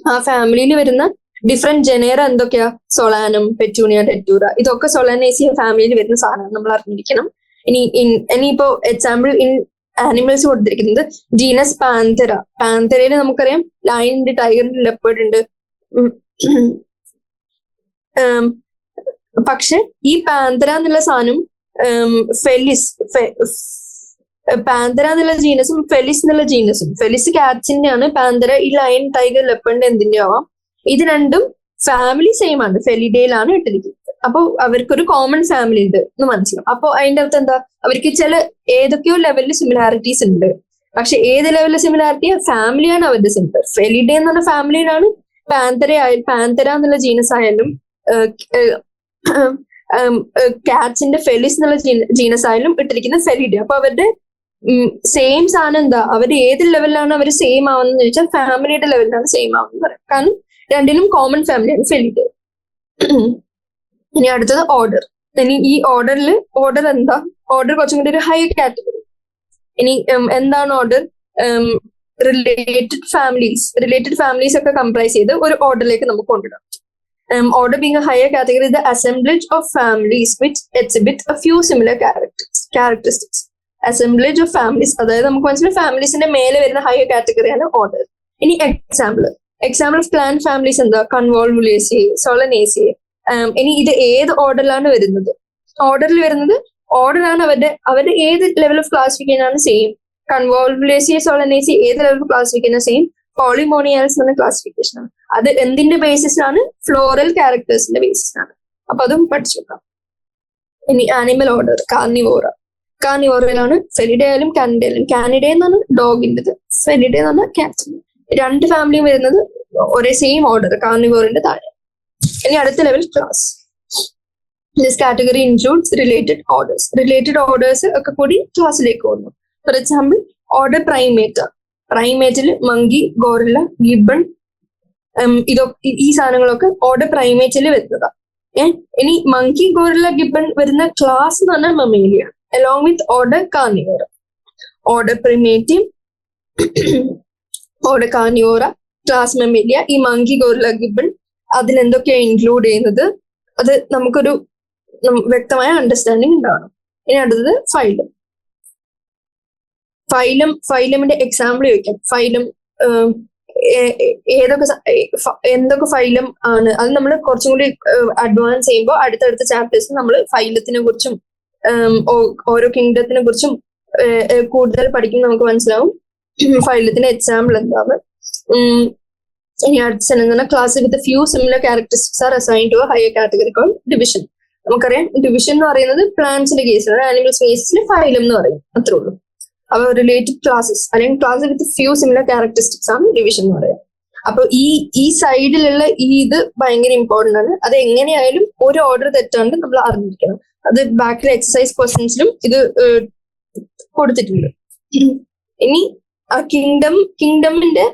ആ ഫാമിലിയിൽ വരുന്ന ഡിഫറെന്റ് ജനേറ എന്തൊക്കെയാ? സൊളാനം, പെറ്റൂണിയ, ഡറ്റൂറ, ഇതൊക്കെ സൊളാനേസിയ ഫാമിലിയിൽ വരുന്ന സാധനം നമ്മൾ അറിഞ്ഞിരിക്കണം. ഇനിയിപ്പോ എക്സാമ്പിൾ ഇൻ ആനിമൽസ് കൊടുത്തിരിക്കുന്നത് ജീനസ് പാന്തരയിൽ നമുക്കറിയാം ലയൺ ഉണ്ട്, ടൈഗർ ഉണ്ട്, ലെപ്പേർഡ് ഉണ്ട്. പക്ഷെ ഈ പാന്തര എന്നുള്ള സാധനം പാന്തര എന്നുള്ള ജീനസും ഫെലിസ് എന്നുള്ള ജീനസും, ഫെലിസ് കാറ്റ്സിന്റെ ആണ്, പാന്തര ഈ ലയൺ, ടൈഗർ, ലെപ്പേർഡ് എന്തിന്റെ ആവാം. ഇത് രണ്ടും ഫാമിലി സെയിം ആണ്, ഫെലിഡയിലാണ് ഇട്ടിരിക്കുന്നത്. അപ്പൊ അവർക്കൊരു കോമൺ ഫാമിലി ഉണ്ട് എന്ന് മനസ്സിലാവും. അപ്പൊ അതിന്റെ അർത്ഥം എന്താ, അവർക്ക് ഏതൊക്കെയോ ലെവലിൽ സിമിലാരിറ്റീസ് ഉണ്ട്. പക്ഷെ ഏത് ലെവലിലെ സിമിലാരിറ്റി? ഫാമിലിയാണ് അവരുടെ സിമിലർ. ഫെലിഡേ എന്ന് പറഞ്ഞ ഫാമിലിയിലാണ് പാന്തര എന്നുള്ള ജീനസ് ആയാലും കാറ്റ്സിന്റെ ഫെലിസ് എന്നുള്ള ജീനസ് ആയാലും ഇട്ടിരിക്കുന്ന ഫെലിഡേ. അപ്പൊ അവരുടെ സെയിം സാധനം എന്താ, അവർ ഏത് ലെവലിലാണ് അവർ സെയിം ആവുന്നത് ചോദിച്ചാൽ ഫാമിലിയുടെ ലെവലിലാണ് സെയിം ആവുന്നത് പറയാം. കാരണം രണ്ടിനും കോമൺ ഫാമിലിയാണ് ഫെലിഡേ. ഇനി അടുത്തത് ഓർഡർ. ഇനി ഈ ഓർഡർ എന്താ? ഓർഡർ കുറച്ചും കൂടി ഒരു ഹൈ കാറ്റഗറി. ഇനി എന്താണ് ഓർഡർ? റിലേറ്റഡ് ഫാമിലീസ് ഒക്കെ കംപ്രൈസ് ചെയ്ത് ഒരു ഓർഡറിലേക്ക് നമുക്ക് കൊണ്ടുവരാം. Order being a higher category is the assemblage of families which exhibit a few similar characteristics. Assemblage of families, അതായത് നമുക്ക് മനസ്സിലായി ഫാമിലീസിന്റെ മേലെ വരുന്ന ഹയർ കാറ്റഗറിയാണ് ഓർഡർ. ഇനി എക്സാമ്പിൾ ഓഫ് പ്ലാന്റ് ഫാമിലീസ് എന്താ? കൺവോൾവുലേസിയെ, സോളനേസിയെ. ഇനി ഇത് ഏത് ഓർഡറിലാണ് വരുന്നത്? ഓർഡറാണ് അവരുടെ ഏത് ലെവൽ ഓഫ് ക്ലാസിഫിക്കേഷൻ ആണ് സെയിം. കൺവോൾവുലേസിയെ, സോളനേസിയെ ഏത് ലെവൽ ഓഫ് ക്ലാസിഫിക്കേഷൻ സെയിം. പോളിമോണിയാൽസ് എന്ന ക്ലാസിഫിക്കേഷൻ ആണ്. അത് എന്തിന്റെ ബേസിസിലാണ്? ഫ്ലോറൽ ക്യാരക്ടേഴ്സിന്റെ ബേസിസിലാണ്. അപ്പൊ അതും പഠിച്ചു വെക്കാം. ഇനി ആനിമൽ ഓർഡർ കാർണിവോറയിലാണ് ഫെലിഡേ ആയാലും കാനിഡേ ആയാലും. കാനിഡേ എന്ന് പറഞ്ഞാൽ ഡോഗിൻ്റെത്, ഫെലിഡേ എന്ന് പറഞ്ഞാൽ കാറ്റിന്റെ. രണ്ട് ഫാമിലിയും വരുന്നത് ഒരേ സെയിം ഓർഡർ, കാർണിവോറിന്റെ താഴെ. ഇനി അടുത്ത level class. This category includes related orders ഒക്കെ കൂടി ക്ലാസ്സിലേക്ക് വന്നു. ഫോർ എക്സാമ്പിൾ ഓർഡർ പ്രൈമേറ്റിൽ മങ്കി, ഗോറില്ല, ഗിബൺ, ഈ സാധനങ്ങളൊക്കെ ഓർഡർ പ്രൈമേറ്റിൽ വരുന്നതാ. ഇനി മങ്കി, ഗോറില്ല, ഗിബൺ വരുന്ന ക്ലാസ് എന്ന് പറഞ്ഞാൽ Mammalia, along with order Carnivora. Order primates, order Carnivora, class Mammalia. ഈ മങ്കി, ഗോറില്ല, ഗിബൺ അതിലെന്തൊക്കെയാണ് ഇൻക്ലൂഡ് ചെയ്യുന്നത് അത് നമുക്കൊരു വ്യക്തമായ അണ്ടർസ്റ്റാൻഡിങ് ഉണ്ടാവണം. ഇനി അടുത്തത് ഫൈലമിന്റെ എക്സാമ്പിൾ ചോദിക്കാം. ഫൈലം എന്തൊക്കെ ഫൈലം ആണ്? അത് നമ്മൾ കുറച്ചും കൂടി അഡ്വാൻസ് ചെയ്യുമ്പോൾ അടുത്തടുത്ത ചാപ്റ്റേഴ്സ് നമ്മൾ ഫൈലത്തിനെ കുറിച്ചും ഓരോ കിങ്ഡത്തിനെ കുറിച്ചും കൂടുതൽ പഠിക്കും, നമുക്ക് മനസ്സിലാവും ഫൈലത്തിന്റെ എക്സാമ്പിൾ എന്താണ്. ഇനി അടുത്ത sentence class with few similar characteristics are assigned to a higher category called division. നമുക്കറിയാം ഡിവിഷൻ എന്ന് പറയുന്നത് പ്ലാന്റ്സിന്റെ കേസിലാണ്, ആനിമൽസ് കേസിൽ ഫൈലം എന്ന് പറയും, അത്രേ ഉള്ളൂ. അപ്പൊ റിലേറ്റഡ് ക്ലാസ്സസ് അല്ലെങ്കിൽ class with few similar characteristics ആണ് ഡിവിഷൻ എന്ന് പറയുന്നത്. അപ്പൊ ഈ സൈഡിലുള്ള ഇത് ഭയങ്കര ഇമ്പോർട്ടന്റ് ആണ്. അത് എങ്ങനെയായാലും ഒരു ഓർഡർ തെറ്റാണ്ട് നമ്മൾ അറിഞ്ഞിരിക്കണം. അത് ബാക്കിലെ എക്സസൈസ് ക്വസ്റ്റ്യൻസിലും ഇത് കൊടുത്തിട്ടുണ്ട്. ഇനി കിങ്ഡമിന്റെ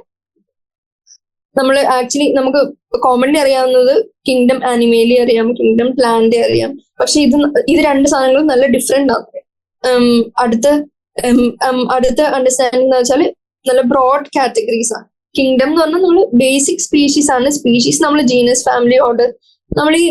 നമ്മൾ ആക്ച്വലി നമുക്ക് കോമൺലി അറിയാവുന്നത് കിങ്ഡം ആനിമേലി അറിയാം, കിങ്ഡം പ്ലാന്റ് അറിയാം. പക്ഷെ ഇത് രണ്ട് സാധനങ്ങളും നല്ല ഡിഫറെന്റ് ആണ്. അടുത്ത അണ്ടർസ്റ്റാൻഡിംഗ് എന്ന് വെച്ചാൽ നല്ല ബ്രോഡ് കാറ്റഗറീസ് ആണ്. കിങ്ഡം എന്ന് പറഞ്ഞാൽ നമ്മൾ ബേസിക് സ്പീഷീസ് ആണ്. സ്പീഷീസ് നമ്മൾ ജീനസ്, ഫാമിലി, ഓർഡർ, നമ്മൾ ഈ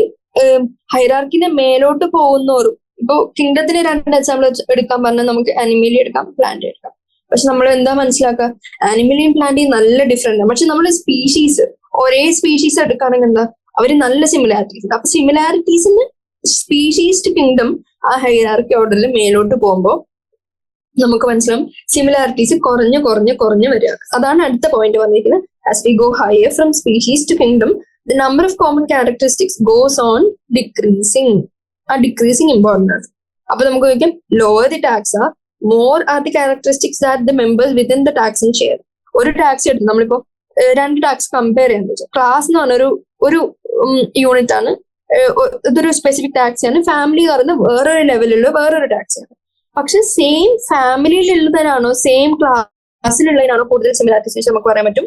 ഹൈറാർക്കിന്റെ മേലോട്ട് പോകുന്നോറും ഇപ്പൊ കിങ്ഡത്തിന് രണ്ട് എക്സാമ്പിൾ എടുക്കാൻ പറഞ്ഞാൽ നമുക്ക് ആനിമലി എടുക്കാം, പ്ലാന്റ് എടുക്കാം. പക്ഷെ നമ്മൾ എന്താ മനസ്സിലാക്കുക, ആനിമലിയും പ്ലാന്റിയും നല്ല ഡിഫറെന്റ് ആണ്. പക്ഷെ നമ്മൾ സ്പീഷീസ് ഒരേ സ്പീഷീസ് എടുക്കുകയാണെങ്കിൽ എന്താ അവര് നല്ല സിമിലാരിറ്റീസ് ഉണ്ട്. അപ്പൊ സിമിലാരിറ്റീസിന് സ്പീഷീസ് ടു കിങ്ഡം ആ ഹൈറാർക്കി ഓർഡറിൽ മേലോട്ട് പോകുമ്പോൾ നമുക്ക് മനസ്സിലാവും സിമിലാരിറ്റീസ് കുറഞ്ഞു വരിക. അതാണ് അടുത്ത പോയിന്റ് പറഞ്ഞിരിക്കുന്നത്. As we go higher from species to kingdom the number of common characteristics goes on decreasing. ആ ഡിക്രീസിങ് ഇമ്പോർട്ടൻ്റ് ആണ്. അപ്പൊ നമുക്ക് ചോദിക്കാം lower the taxa more are the characteristics that the members within the taxon share. ഒരു taxa എടുത്ത് നമ്മളിപ്പോ രണ്ട് tax compare ചെയ്യാൻ വെച്ചാൽ ക്ലാസ് എന്ന് പറഞ്ഞ ഒരു യൂണിറ്റ് ആണ്. ഇതൊരു സ്പെസിഫിക് ടാക്സ് ആണ്. ഫാമിലി പറയുന്നത് വേറൊരു ലെവലിലുള്ള വേറൊരു ടാക്സ് ആണ്. പക്ഷെ സെയിം ഫാമിലിയിലുള്ളതിനാണോ സെയിം ക്ലാസ്സിലുള്ളതിനാണോ കൂടുതൽ സിമിലാരിറ്റീസ് നമുക്ക് പറയാൻ പറ്റും.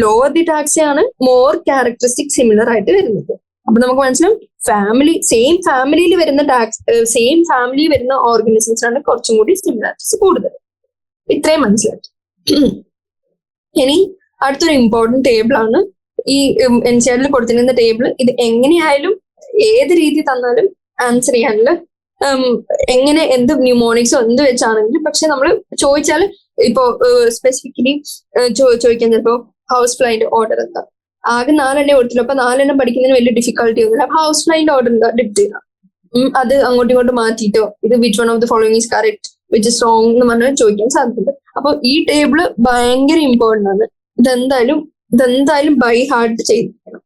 ലോവർ ദി ടാക്സ് ആണ് മോർ ക്യാരക്ടറിസ്റ്റിക് സിമിലർ ആയിട്ട് വരുന്നത്. അപ്പൊ നമുക്ക് മനസ്സിലാവും സെയിം ഫാമിലിയിൽ വരുന്ന ഓർഗാനിസംസ് ആണ് കുറച്ചും കൂടി സിമിലാരിറ്റീസ് കൂടുതൽ. ഇത്രയും മനസ്സിലാക്കി. ഇനി അടുത്തൊരു ഇമ്പോർട്ടന്റ് ടേബിൾ ആണ് ഈ NCERT കൊടുത്തിരിക്കുന്ന ടേബിൾ. ഇത് എങ്ങനെയായാലും ഏത് രീതി തന്നാലും ആൻസർ ചെയ്യാനുള്ള എങ്ങനെ എന്ത് ന്യൂമോണിക്സോ എന്ത് വെച്ചാണെങ്കിലും, പക്ഷെ നമ്മൾ ചോദിച്ചാൽ ഇപ്പോ സ്പെസിഫിക്കലി ചോദിക്കാൻ ചിലപ്പോ ഹൗസ് ഫ്ലൈന്റെ ഓർഡർ എന്താ, ആകെ 4 കൊടുത്തില്ല. അപ്പൊ 4 പഠിക്കുന്നതിന് വലിയ ഡിഫിക്കൽട്ടി ഒന്നുമില്ല. അപ്പൊ ഹൗസ് ഫ്ലൈന്റെ ഓർഡർ എന്താ ഡിപ്റ്റ് ചെയ്യാം. അത് അങ്ങോട്ടും ഇങ്ങോട്ടും മാറ്റിയിട്ടോ ഇത് which one of the following is correct which is wrong എന്ന് പറഞ്ഞാൽ ചോദിക്കാൻ സാധ്യതയുണ്ട്. അപ്പൊ ഈ ടേബിള് ഭയങ്കര ഇമ്പോർട്ടന്റ് ആണ്. ഇതെന്തായാലും ബൈ ഹാർട്ട് ചെയ്തിരിക്കണം.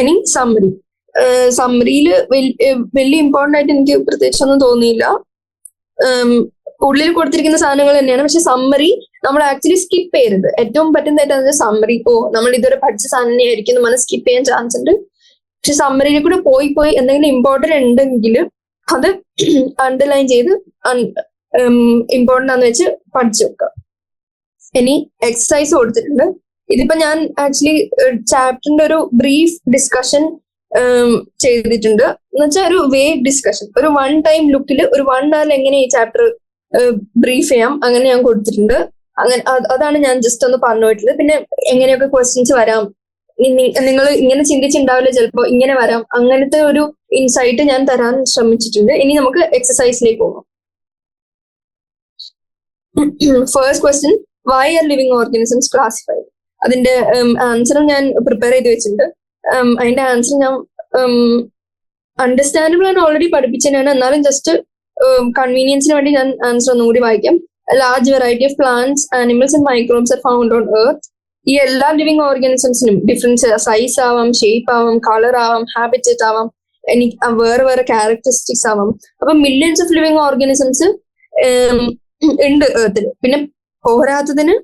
ഇനി സമ്മറിയിൽ വലിയ ഇമ്പോർട്ടന്റ് ആയിട്ട് എനിക്ക് പ്രത്യേകിച്ച് ഒന്നും തോന്നിയില്ല. ഉള്ളിൽ കൊടുത്തിരിക്കുന്ന സാധനങ്ങൾ തന്നെയാണ്. പക്ഷെ സമ്മറി നമ്മൾ ആക്ച്വലി സ്കിപ്പ് ചെയ്യരുത്. ഏറ്റവും പറ്റുന്നതായിട്ട് സമ്മറി നമ്മൾ ഇതുവരെ പഠിച്ച സാധനം തന്നെയായിരിക്കും നമ്മൾ സ്കിപ്പ് ചെയ്യാൻ ചാൻസ് ഉണ്ട്. പക്ഷെ സമ്മറിയിൽ കൂടെ പോയി എന്തെങ്കിലും ഇമ്പോർട്ടന്റ് ഉണ്ടെങ്കിൽ അത് അണ്ടർലൈൻ ചെയ്ത് ഇമ്പോർട്ടന്റ് ആണെന്ന് വെച്ച് പഠിച്ചു വെക്കാം. ഇനി എക്സസൈസ് കൊടുത്തിട്ടുണ്ട്. ഇതിപ്പോ ഞാൻ ആക്ച്വലി ചാപ്റ്ററിന്റെ ഒരു ബ്രീഫ് ഡിസ്കഷൻ ചെയ്തിട്ടുണ്ട്. എന്ന് വെച്ചാൽ ഒരു വേഗ് ഡിസ്കഷൻ, ഒരു 1 ടൈം ലുക്കിൽ ഒരു 1 hour എങ്ങനെ ഈ ചാപ്റ്റർ ബ്രീഫ് ചെയ്യാം അങ്ങനെ ഞാൻ കൊടുത്തിട്ടുണ്ട്. അതാണ് ഞാൻ ജസ്റ്റ് ഒന്ന് പറഞ്ഞു പോയിട്ടുള്ളത്. പിന്നെ എങ്ങനെയൊക്കെ ക്വസ്റ്റ്യൻസ് വരാം, നിങ്ങൾ ഇങ്ങനെ ചിന്തിച്ചിട്ടുണ്ടാവില്ല, ചിലപ്പോ ഇങ്ങനെ വരാം, അങ്ങനത്തെ ഒരു ഇൻസൈറ്റ് ഞാൻ തരാൻ ശ്രമിച്ചിട്ടുണ്ട്. ഇനി നമുക്ക് എക്സസൈസിലേക്ക് പോകാം. First question, why are living organisms classified? അതിന്റെ ആൻസർ ഞാൻ പ്രിപ്പയർ ചെയ്ത് വെച്ചിട്ടുണ്ട്. അതിന്റെ ആൻസർ ഞാൻ അണ്ടർസ്റ്റാൻഡബിൾ ആണ് ഓൾറെഡി പഠിപ്പിച്ചതാണ്. എന്നാലും ജസ്റ്റ് കൺവീനിയൻസിന് വേണ്ടി ഞാൻ ആൻസർ ഒന്നും കൂടി വായിക്കാം. Large variety of plants, animals and microbes R found on earth. ഈ എല്ലാ ലിവിങ് ഓർഗാനിസംസിനും ഡിഫറൻസ് സൈസ് ആവാം, ഷേപ്പ് ആവാം, കളർ ആവാം, ഹാബിറ്ററ്റ് ആവാം, വേറെ ക്യാരക്ടറിസ്റ്റിക്സ് ആവാം. അപ്പൊ മില്യൺസ് ഓഫ് ലിവിങ് ഓർഗാനിസംസ് ഉണ്ട് എർത്തിൽ. പിന്നെ പോരാത്തതിന്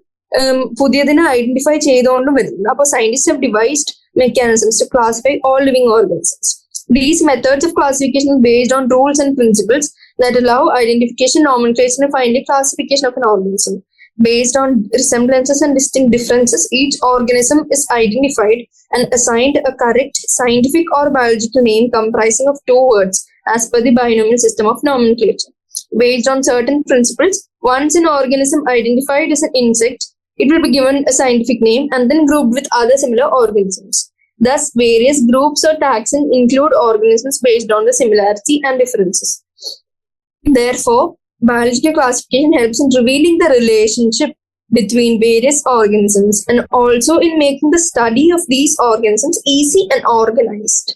പുതിയതിനെ ഐഡന്റിഫൈ ചെയ്തുകൊണ്ടും വരുന്നുണ്ട്. അപ്പോൾ scientist have devised mechanisms to classify all living organisms. These methods of classification are based on rules and principles that allow identification, nomenclature, and finally classification of an organism. Based on resemblances and distinct differences, each organism is identified and assigned a correct scientific or biological name comprising of 2 words as per the binomial system of nomenclature. Based on certain principles, once an organism identified as an insect, it will be given a scientific name and then grouped with other similar organisms. Thus, various groups or taxon include organisms based on the similarity and differences. Therefore, biological classification helps in revealing the relationship between various organisms and also in making the study of these organisms easy and organized.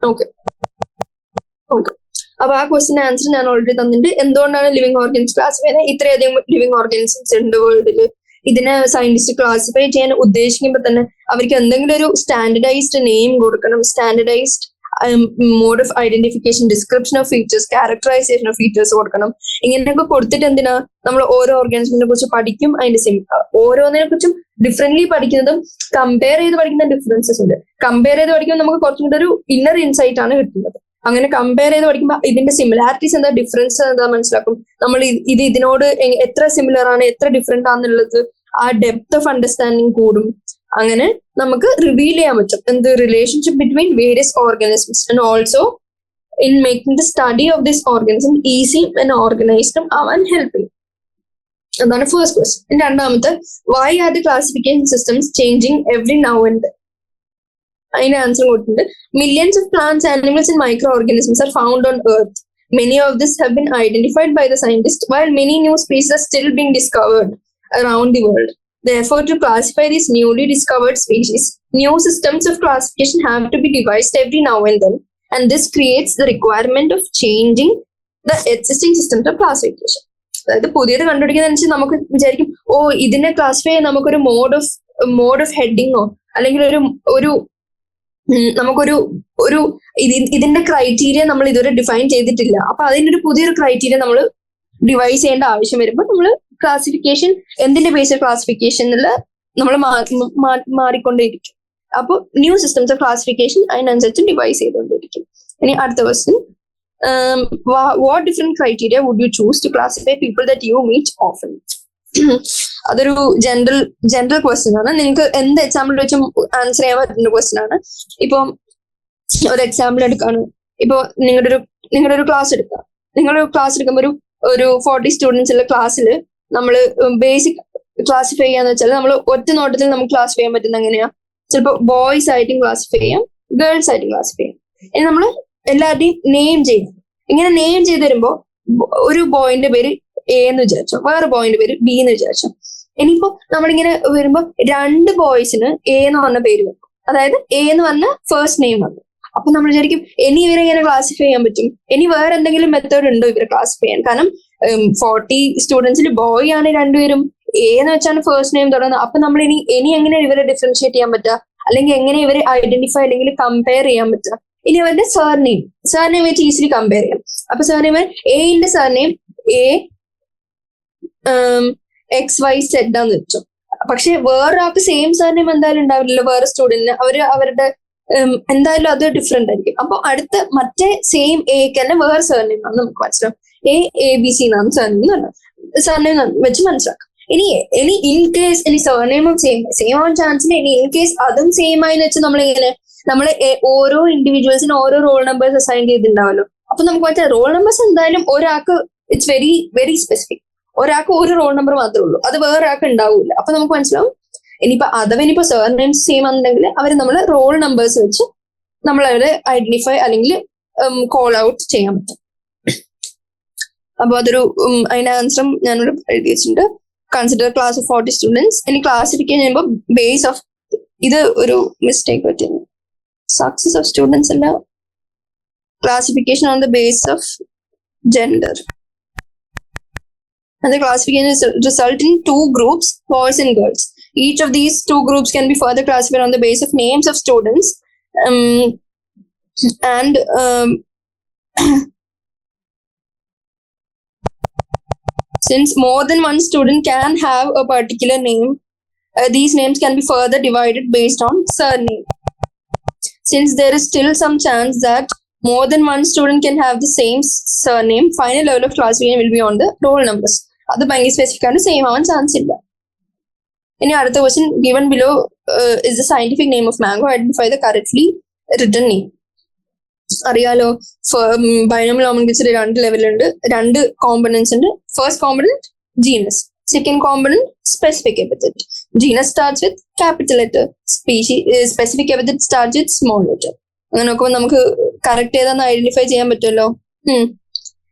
Okay. അപ്പൊ ആ ക്വസ്റ്റിന്റെ answer ഞാൻ already തന്നിട്ടുണ്ട്. എന്തുകൊണ്ടാണ് living organism classify ചെയ്യുന്നത്? ഇത്രയധികം living organisms ഉണ്ട് വേൾഡില്. ഇതിനെ scientist classify ചെയ്യാൻ ഉദ്ദേശിക്കുമ്പോൾ തന്നെ അവർക്ക് എന്തെങ്കിലും ഒരു സ്റ്റാൻഡർഡൈസ്ഡ് നെയിം കൊടുക്കണം, standardised mode of identification, description of features, characterisation of features കൊടുക്കണം. ഇങ്ങനെയൊക്കെ കൊടുത്തിട്ട് എന്തിനാ നമ്മൾ ഓരോ ഓർഗാനിസത്തിനെ കുറിച്ച് പഠിക്കും, അതിന്റെ ഓരോന്നിനെ കുറിച്ചും ഡിഫറെന്റ്ലി പഠിക്കുന്നതും കമ്പയർ ചെയ്ത് പഠിക്കുന്ന ഡിഫറൻസസ് ഉണ്ട്. കമ്പയർ ചെയ്ത് പഠിക്കുമ്പോൾ നമുക്ക് കുറച്ചും കൂടെ ഒരു ഇന്നർ ഇൻസൈറ്റ് ആണ് കിട്ടുന്നത്. അങ്ങനെ കമ്പയർ ചെയ്ത് പഠിക്കുമ്പോൾ ഇതിന്റെ സിമിലാരിറ്റീസ് എന്താ, ഡിഫറൻസ് എന്താ മനസ്സിലാക്കും. നമ്മൾ ഇതിനോട് എത്ര സിമിലർ ആണ്, എത്ര ഡിഫറെന്റ് ആണെന്നുള്ളത് ആ ഡെപ്ത് ഓഫ് അണ്ടർസ്റ്റാൻഡിങ് കൂടും. അങ്ങനെ നമുക്ക് റിവീൽ ചെയ്യാൻ പറ്റും എന്ത് relationship between various organisms and also in making the study of this organism easy and organised ആവാൻ ഹെൽപ്പ് ചെയ്യും. അതാണ് ഫസ്റ്റ് ക്വസ്റ്റ്യൻ. രണ്ടാമത്തെ, why are the classification systems changing every now and then? അതിന്റെ ആൻസർ കൊടുത്തിട്ടുണ്ട്. Millions of plants, animals and microorganisms are found on earth. Many of these have been identified by the scientists, while many new species are still being discovered around the world. Therefore, to classify these newly discovered species, new systems of classification have to be devised every now and then, and this creates the requirement of changing the existing systems of classification. അതായത് പുതിയത് കണ്ടുപിടിക്കുന്നതനുസരിച്ച് നമുക്ക് വിചാരിക്കും, ഓ ഇതിനെ classify ചെയ്യാൻ നമുക്കൊരു mode of ഹെഡിങ്ങോ അല്ലെങ്കിൽ ഒരു നമുക്കൊരു ഇതിന്റെ ക്രൈറ്റീരിയ നമ്മൾ ഇതുവരെ ഡിഫൈൻ ചെയ്തിട്ടില്ല. അപ്പൊ അതിനൊരു പുതിയൊരു ക്രൈറ്റീരിയ നമ്മൾ ഡിവൈസ് ചെയ്യേണ്ട ആവശ്യം വരുമ്പോൾ നമ്മൾ ക്ലാസിഫിക്കേഷൻ എന്തിന്റെ ബേസിൽ ക്ലാസിഫിക്കേഷൻ എന്നുള്ള നമ്മൾ മാറിക്കൊണ്ടേയിരിക്കും. അപ്പോൾ ന്യൂ സിസ്റ്റംസ് ഓഫ് ക്ലാസിഫിക്കേഷൻ അതിനനുസരിച്ച് ഡിവൈസ് ചെയ്തുകൊണ്ടിരിക്കും. ഇനി അടുത്ത question, what different criteria would you choose to classify people that you meet often? അതൊരു ജനറൽ ക്വസ്റ്റ്യൻ ആണ്. നിങ്ങൾക്ക് എന്ത് എക്സാമ്പിൾ വെച്ചും ആൻസർ ചെയ്യാൻ പറ്റുന്ന ക്വസ്റ്റ്യൻ ആണ്. ഇപ്പൊ ഒരു എക്സാമ്പിൾ എടുക്കാണ്. ഇപ്പൊ നിങ്ങളുടെ ഒരു ക്ലാസ് എടുക്കുക. നിങ്ങളൊരു ക്ലാസ് എടുക്കുമ്പോൾ ഒരു 40 സ്റ്റുഡൻസ് ഉള്ള ക്ലാസ്സിൽ നമ്മൾ ബേസിക് ക്ലാസിഫൈ ചെയ്യാന്ന് വെച്ചാൽ നമ്മൾ ഒറ്റ നോട്ടത്തിൽ നമുക്ക് ക്ലാസിഫൈ ചെയ്യാൻ പറ്റുന്ന എങ്ങനെയാ? ചിലപ്പോൾ ബോയ്സ് ആയിട്ടും ക്ലാസിഫൈ ചെയ്യാം, ഗേൾസ് ആയിട്ടും ക്ലാസിഫൈ ചെയ്യാം. ഇനി നമ്മൾ എല്ലാവരുടെയും നെയിം ചെയ്യും. ഇങ്ങനെ നെയിം ചെയ്ത് വരുമ്പോൾ ഒരു ബോയിന്റെ പേര് എ എന്ന് വിചാരിച്ചോ, വേറെ ബോയിന്റെ പേര് ബി എന്ന് വിചാരിച്ചോ. ഇനിയിപ്പോ നമ്മളിങ്ങനെ വരുമ്പോ രണ്ട് ബോയ്സിന് എ എന്ന് പറഞ്ഞ പേര് വെക്കും. അതായത് എ എന്ന് പറഞ്ഞ ഫസ്റ്റ് നെയിം വന്നു. അപ്പൊ നമ്മൾ വിചാരിക്കും ഇനി ഇവരെ എങ്ങനെ ക്ലാസിഫൈ ചെയ്യാൻ പറ്റും? ഇനി വേറെ എന്തെങ്കിലും മെത്തേഡ് ഉണ്ടോ ഇവരെ ക്ലാസിഫൈ ചെയ്യാൻ? കാരണം 40 സ്റ്റുഡൻസിൽ ബോയ് ആണ് രണ്ടുപേരും, എ എന്ന് വെച്ചാണ് ഫസ്റ്റ് നെയിം തുടങ്ങുന്നത്. അപ്പൊ നമ്മൾ ഇനി എങ്ങനെ ഇവരെ ഡിഫറൻഷിയേറ്റ് ചെയ്യാൻ പറ്റുക, അല്ലെങ്കിൽ എങ്ങനെ ഇവരെ ഐഡന്റിഫൈ അല്ലെങ്കിൽ കമ്പയർ ചെയ്യാൻ പറ്റുക? ഇനി അവരുടെ സർനെയിം വെച്ച് ഈസിലി കമ്പയർ ചെയ്യാം. അപ്പൊ സർനെയിം എന്റെ സർനെയിം എ XYZ ആന്ന് വെച്ചു. പക്ഷെ വേറൊരാൾക്ക് സെയിം സർനെയിം എന്തായാലും ഉണ്ടാവില്ലല്ലോ. വേറെ സ്റ്റുഡന്റിന് അവരുടെ എന്തായാലും അത് ഡിഫറെന്റ് ആയിരിക്കും. അപ്പൊ അടുത്ത മറ്റേ സെയിം എക്ക് തന്നെ വേറെ സർനെയിം ആണ് നമുക്ക് മനസ്സിലാവും. ABC എന്നാണ് സർനെയിം വെച്ച് മനസ്സിലാക്കാം. ഇനി ഇൻ കേസ് ഇനി സർനെയിമും സെയിം ആവാൻ ചാൻസ് ഇല്ല. ഇനി ഇൻ കേസ് അതും സെയിം ആയെന്ന് വെച്ച് നമ്മൾ ഓരോ ഇൻഡിവിജ്വൽസിന് ഓരോ റോൾ നമ്പേഴ്സ് അസൈൻ ചെയ്തിട്ടുണ്ടാവല്ലോ. അപ്പൊ നമുക്ക് മനസ്സിലാവും റോൾ നമ്പേഴ്സ് എന്തായാലും ഒരാൾക്ക് ഇറ്റ്സ് വെരി വെരി സ്പെസിഫിക്. ഒരാൾക്ക് ഒരു റോൾ നമ്പർ മാത്രമേ ഉള്ളൂ, അത് വേറൊരാൾക്ക് ഉണ്ടാവില്ല. അപ്പൊ നമുക്ക് മനസ്സിലാവും ഇനിയിപ്പോ സർനെയിംസ് സെയിം ആണെന്നുണ്ടെങ്കിൽ അവർ നമ്മൾ റോൾ നമ്പേഴ്സ് വെച്ച് നമ്മൾ അവരെ ഐഡന്റിഫൈ അല്ലെങ്കിൽ കോൾ ഔട്ട് ചെയ്യാൻ പറ്റും. അപ്പൊ അതൊരു അതിന്റെ ആൻസറും ഞാനിവിടെ എഴുതി വെച്ചിട്ടുണ്ട്. Consider class of 40 students. ഇനി ക്ലാസിഫിക്കേഷൻ ചെയ്യുമ്പോൾ ബേസ് ഓഫ് ഇത് ഒരു മിസ്റ്റേക്ക് പറ്റുന്നു. സക്സസ് ഓഫ് സ്റ്റുഡൻസ് അല്ല, classification on the base of gender. And the classification result in 2 groups, boys and girls. Each of these 2 groups can be further classified on the basis of names of students. Since more than one student can have a particular name, these names can be further divided based on surname. Since there is still some chance that more than one student can have the same surname, final level of classification will be on the roll numbers. അത് ഭയങ്കര specific ആണ്, same ആവാൻ chance ഇല്ല. ഇനി അടുത്ത question, given below is the scientific name of mango, identify the correctly written name. അറിയാലോ, binomial nomenclature 2 ലെവലുണ്ട്, 2 components ഉണ്ട്. First component genus, second component specific epithet. Genus starts with capital letter, specific epithet starts with small letter. അങ്ങനെ നോക്കുമ്പോൾ നമുക്ക് correct ഏതാന്ന് identify ചെയ്യാൻ പറ്റുമല്ലോ.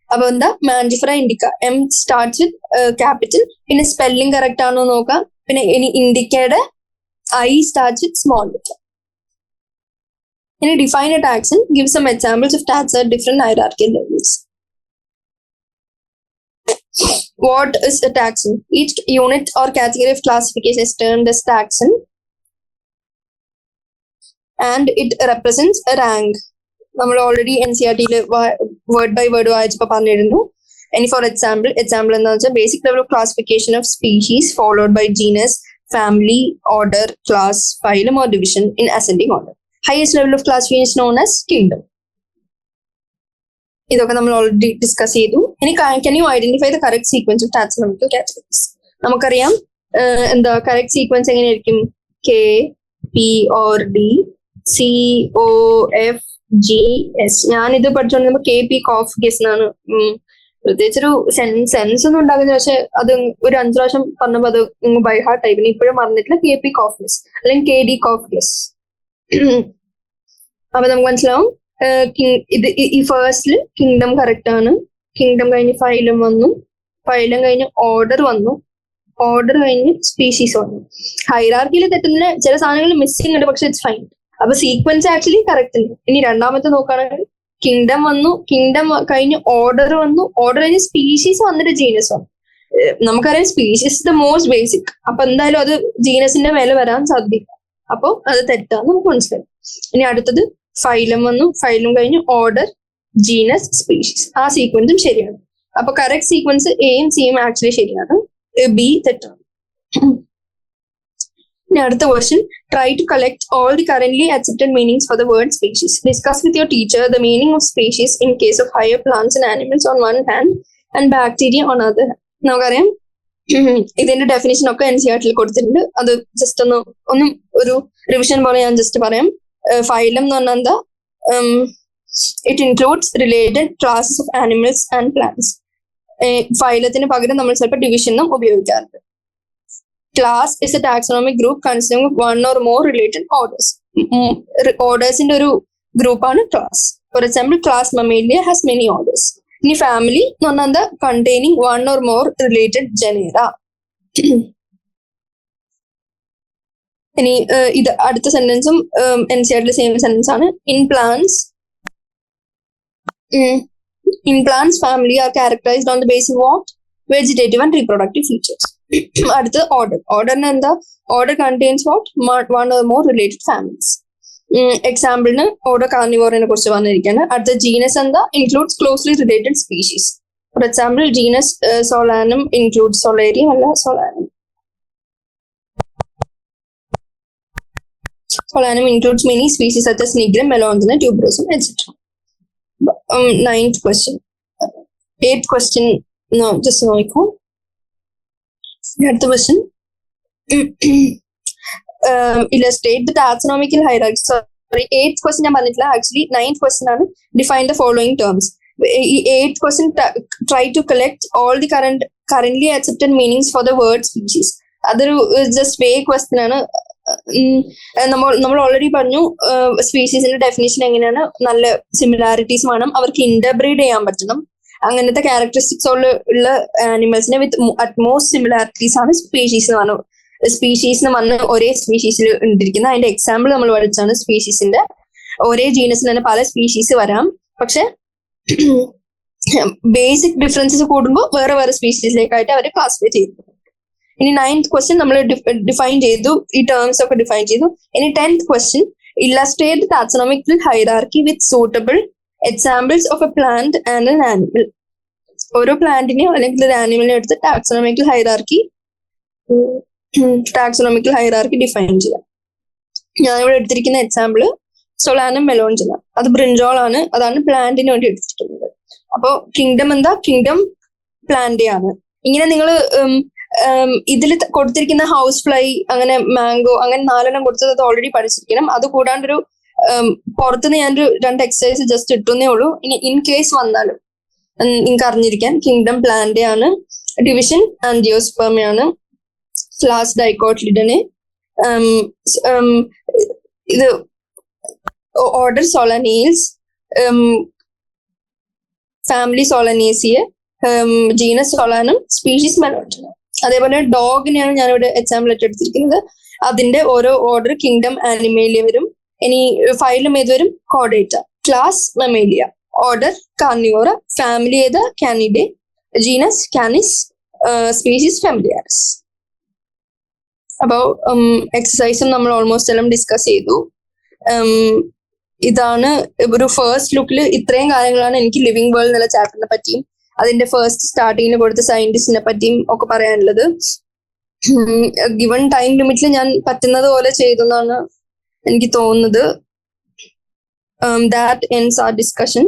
അപ്പൊ എന്താ, Mangifera indica, M starts with capital. പിന്നെ സ്പെല്ലിംഗ് കറക്റ്റ് ആണോ നോക്കാം. പിന്നെ ഇനി ഇൻഡിക്കയുടെ I starts with small letter. ഇനി define a taxon, give some examples of taxa at different hierarchical levels. What is a taxon? Each unit or category of classification is termed as taxon, and it represents a rank. നമ്മൾ already NCERT word by word വായിച്ചപ്പോൾ പറഞ്ഞിരുന്നു. ഇനി for example എന്താ വെച്ചാൽ basic level of classification of species followed by genus, family, order, class, phylum or division in ascending order. Highest level of classification known as kingdom. ഇതൊക്കെ നമ്മൾ already discuss ചെയ്തു. ഇനി can you identify the correct sequence of taxonomical categories? നമുക്കറിയാം എന്താ correct sequence എങ്ങനെയായിരിക്കും? KPORD COFGS. ഞാനിത് പഠിച്ചോണ്ടിരുമ്പോ KP COFGS എന്നാണ്. പ്രത്യേകിച്ചൊരു സെൻസ് ഒന്നും ഉണ്ടാകുന്ന, പക്ഷെ അത് ഒരു 5 പ്രാവശ്യം പറഞ്ഞപ്പോ അത് ബൈ ഹാർട്ട് ആയി. പിന്നെ ഇപ്പോഴും പറഞ്ഞിട്ടില്ല KP COFGS അല്ലെങ്കിൽ KD COFGS. അപ്പൊ നമുക്ക് മനസ്സിലാവും ഇത് ഈ ഫേസ്റ്റില് കിങ്ഡം കറക്റ്റ് ആണ്. കിങ്ഡം കഴിഞ്ഞ് ഫൈലം വന്നു, ഫൈലം കഴിഞ്ഞ് ഓർഡർ വന്നു, ഓർഡർ കഴിഞ്ഞ് സ്പീഷീസ് വന്നു. ഹൈറാർക്കിയിൽ തെറ്റുന്ന ചില സാധനങ്ങൾ മിസ്സിംഗ് ഉണ്ട്, പക്ഷെ ഇറ്റ്സ് ഫൈൻ. അപ്പൊ സീക്വൻസ് ആക്ച്വലി കറക്റ്റ് ഉണ്ട്. ഇനി രണ്ടാമത്തെ നോക്കുകയാണെങ്കിൽ കിങ്ഡം വന്നു, കിങ്ഡം കഴിഞ്ഞ് ഓർഡർ വന്നു, ഓർഡർ കഴിഞ്ഞ് സ്പീഷീസ് വന്നിട്ട് ജീനസ് വന്നു. നമുക്കറിയാം സ്പീഷീസ് ദ മോസ്റ്റ് ബേസിക്. അപ്പൊ എന്തായാലും അത് ജീനസിന്റെ മേലെ വരാൻ സാധ്യത. അപ്പൊ അത് തെറ്റാന്ന് നമുക്ക് മനസ്സിലായി. ഇനി അടുത്തത് ഫൈലം വന്നു, ഫൈലം കഴിഞ്ഞ് ഓർഡർ, ജീനസ്, സ്പീഷീസ്. ആ സീക്വൻസും ശരിയാണ്. അപ്പൊ കറക്റ്റ് സീക്വൻസ് എയും സിയും ആക്ച്വലി ശരിയാണ്, ബി തെറ്റാണ്. ഇനി അടുത്ത question, try to collect all the currently accepted meanings for the word species. Discuss with your teacher the meaning of species in case of higher plants and animals on one hand and bacteria on other hand. നമുക്കറിയാം ഇതിന്റെ definition ഒക്കെ NCERT കൊടുത്തിട്ടുണ്ട്. അത് just ഒന്നും ഒരു revision പോലെ ഞാൻ just പറയാം. ഫൈലം എന്ന് പറഞ്ഞാൽ എന്താ? It includes related classes of animals and plants. ഫൈലത്തിന് പകരം നമ്മൾ ചിലപ്പോൾ ഡിവിഷനും ഉപയോഗിക്കാറുണ്ട്. Class is a taxonomic group consisting of one or more related orders. ഓർഡേഴ്സിന്റെ ഒരു ഗ്രൂപ്പാണ് class. For example class Mammalia has many orders. ഇനി ഫാമിലി എന്ന് പറഞ്ഞാൽ എന്താ? Containing one or more related genera. ഇനി ഇത് അടുത്ത സെന്റൻസും NCERT സെയിം സെന്റൻസ് ആണ്. In plants family are characterized on the basis of what? Vegetative and reproductive features. അടുത്ത ഓർഡറിന് എന്താ? Order contains what? One or more related families. എക്സാമ്പിളിന് order കാർണിവോറിനെ കുറിച്ച് പറഞ്ഞിരിക്കുകയാണ്. അടുത്ത ജീനസ് എന്താ? Includes closely related species. For example genus Solanum includes solarium അല്ല Solanum. Solanum includes many species such as Nigrum, Melongena, Tuberosum, etc. 9th question. 8th question. No, just no echo. 8th question. Illustrate the taxonomical hierarchy. Sorry, 8th question ഞാൻ പറഞ്ഞിട്ടില്ല. Actually 9th question ആണ്. Define the following terms. 8th question, try to collect all the currently accepted meanings for the word species. അതൊരു just vague question ആണ്. നമ്മൾ already പറഞ്ഞു സ്പീഷീസിന്റെ definition എങ്ങനെയാണ്. നല്ല similarities വേണം, അവർക്ക് ഇന്റർബ്രീഡ് ചെയ്യാൻ പറ്റണം. അങ്ങനത്തെ ക്യാരക്ടറിസ്റ്റിക്സ് ഉള്ള ആനിമൽസിനെ വിത്ത് അറ്റ്മോസ്റ്റ് സിമിലാരിറ്റീസ് ആണ് സ്പീഷീസ് എന്ന് പറഞ്ഞു. സ്പീഷീസ് എന്ന് പറഞ്ഞ് ഒരേ സ്പീഷീസിൽ ഉണ്ടിരിക്കുന്ന അതിന്റെ എക്സാമ്പിൾ നമ്മൾ പഠിച്ചാണ്. സ്പീഷീസിന്റെ ഒരേ ജീനസിൽ തന്നെ പല സ്പീഷീസ് വരാം, പക്ഷെ ബേസിക് ഡിഫറൻസസ് കൂടുമ്പോൾ വേറെ വേറെ സ്പീഷീസിലേക്കായിട്ട് അവർ ക്ലാസിഫൈ ചെയ്തു. ഇനി 9th ക്വസ്റ്റ്യൻ നമ്മൾ ഡിഫൈൻ ചെയ്തു, ഈ ടേംസ് ഒക്കെ ഡിഫൈൻ ചെയ്തു. ഇനി 10th question, illustrate taxonomical hierarchy with suitable examples of A plant and an animal. ഓരോ പ്ലാന്റിനെയോ അല്ലെങ്കിൽ ഒരു ആനിമലിനെ എടുത്ത് ടാക്സോണമിക്കൽ ഹൈറാർക്കി ഡിഫൈൻ ചെയ്യാം. ഞാനിവിടെ എടുത്തിരിക്കുന്ന എക്സാമ്പിൾ സൊളാനം മെലോഞ്ചന, അത് ബ്രിഞ്ചോൾ ആണ്. അതാണ് പ്ലാന്റിന് വേണ്ടി എടുത്തിരിക്കുന്നത്. അപ്പോ കിങ്ഡം എന്താ? കിങ്ഡം പ്ലാന്റ് ആണ്. ഇങ്ങനെ നിങ്ങൾ ഇതിൽ കൊടുത്തിരിക്കുന്ന ഹൗസ് ഫ്ലൈ, അങ്ങനെ മാംഗോ, അങ്ങനെ 4 കൊടുത്തത് അത് ഓൾറെഡി പഠിച്ചിരിക്കണം. അത് കൂടാണ്ടൊരു പുറത്തുനിന്ന് ഞാനൊരു 2 എക്സസൈസ് ജസ്റ്റ് ഇട്ടുന്നേ ഉള്ളൂ. ഇനി ഇൻ കേസ് വന്നാലും നിങ്ങൾക്ക് അറിഞ്ഞിരിക്കാൻ. കിങ്ഡം പ്ലാന്റ് ആണ്, ഡിവിഷൻ ആൻജിയോസ്പെർമയാണ്, ക്ലാസ് ഡൈക്കോട്ടിലിഡന്, ഇത് order Solanales, family Solanaceae, genus Solanum, species melongena. അതേപോലെ ഡോഗിനെയാണ് ഞാനിവിടെ എക്സാമ്പിൾ ആയിട്ട് എടുത്തിരിക്കുന്നത്. അതിന്റെ ഓരോ ഓർഡർ കിങ്ഡം ആനിമേലിയ വരും. ഇനി ഫൈലം ഏത് വരും? കോഡേറ്റ. Class Mammalia, order Carnivora, family ഏത്? Canidae, genus Canis, species familiaris. അപ്പോൾ എക്സസൈസും നമ്മൾ ഓൾമോസ്റ്റ് എല്ലാം ഡിസ്കസ് ചെയ്തു. ഇതാണ് ഒരു ഫസ്റ്റ് ലുക്കിൽ ഇത്രയും കാര്യങ്ങളാണ് എനിക്ക് ലിവിങ് വേൾഡ് എന്നുള്ള ചാപ്റ്ററിനെ പറ്റിയും അതിന്റെ ഫസ്റ്റ് സ്റ്റാർട്ടിങ്ങിന് കൊടുത്ത സയന്റിസ്റ്റിനെ പറ്റിയും ഒക്കെ പറയാനുള്ളത്. ഗിവൺ ടൈം ലിമിറ്റിൽ ഞാൻ പറ്റുന്നത് പോലെ ചെയ്തെന്നാണ് എനിക്ക് തോന്നുന്നത്. That ends our discussion.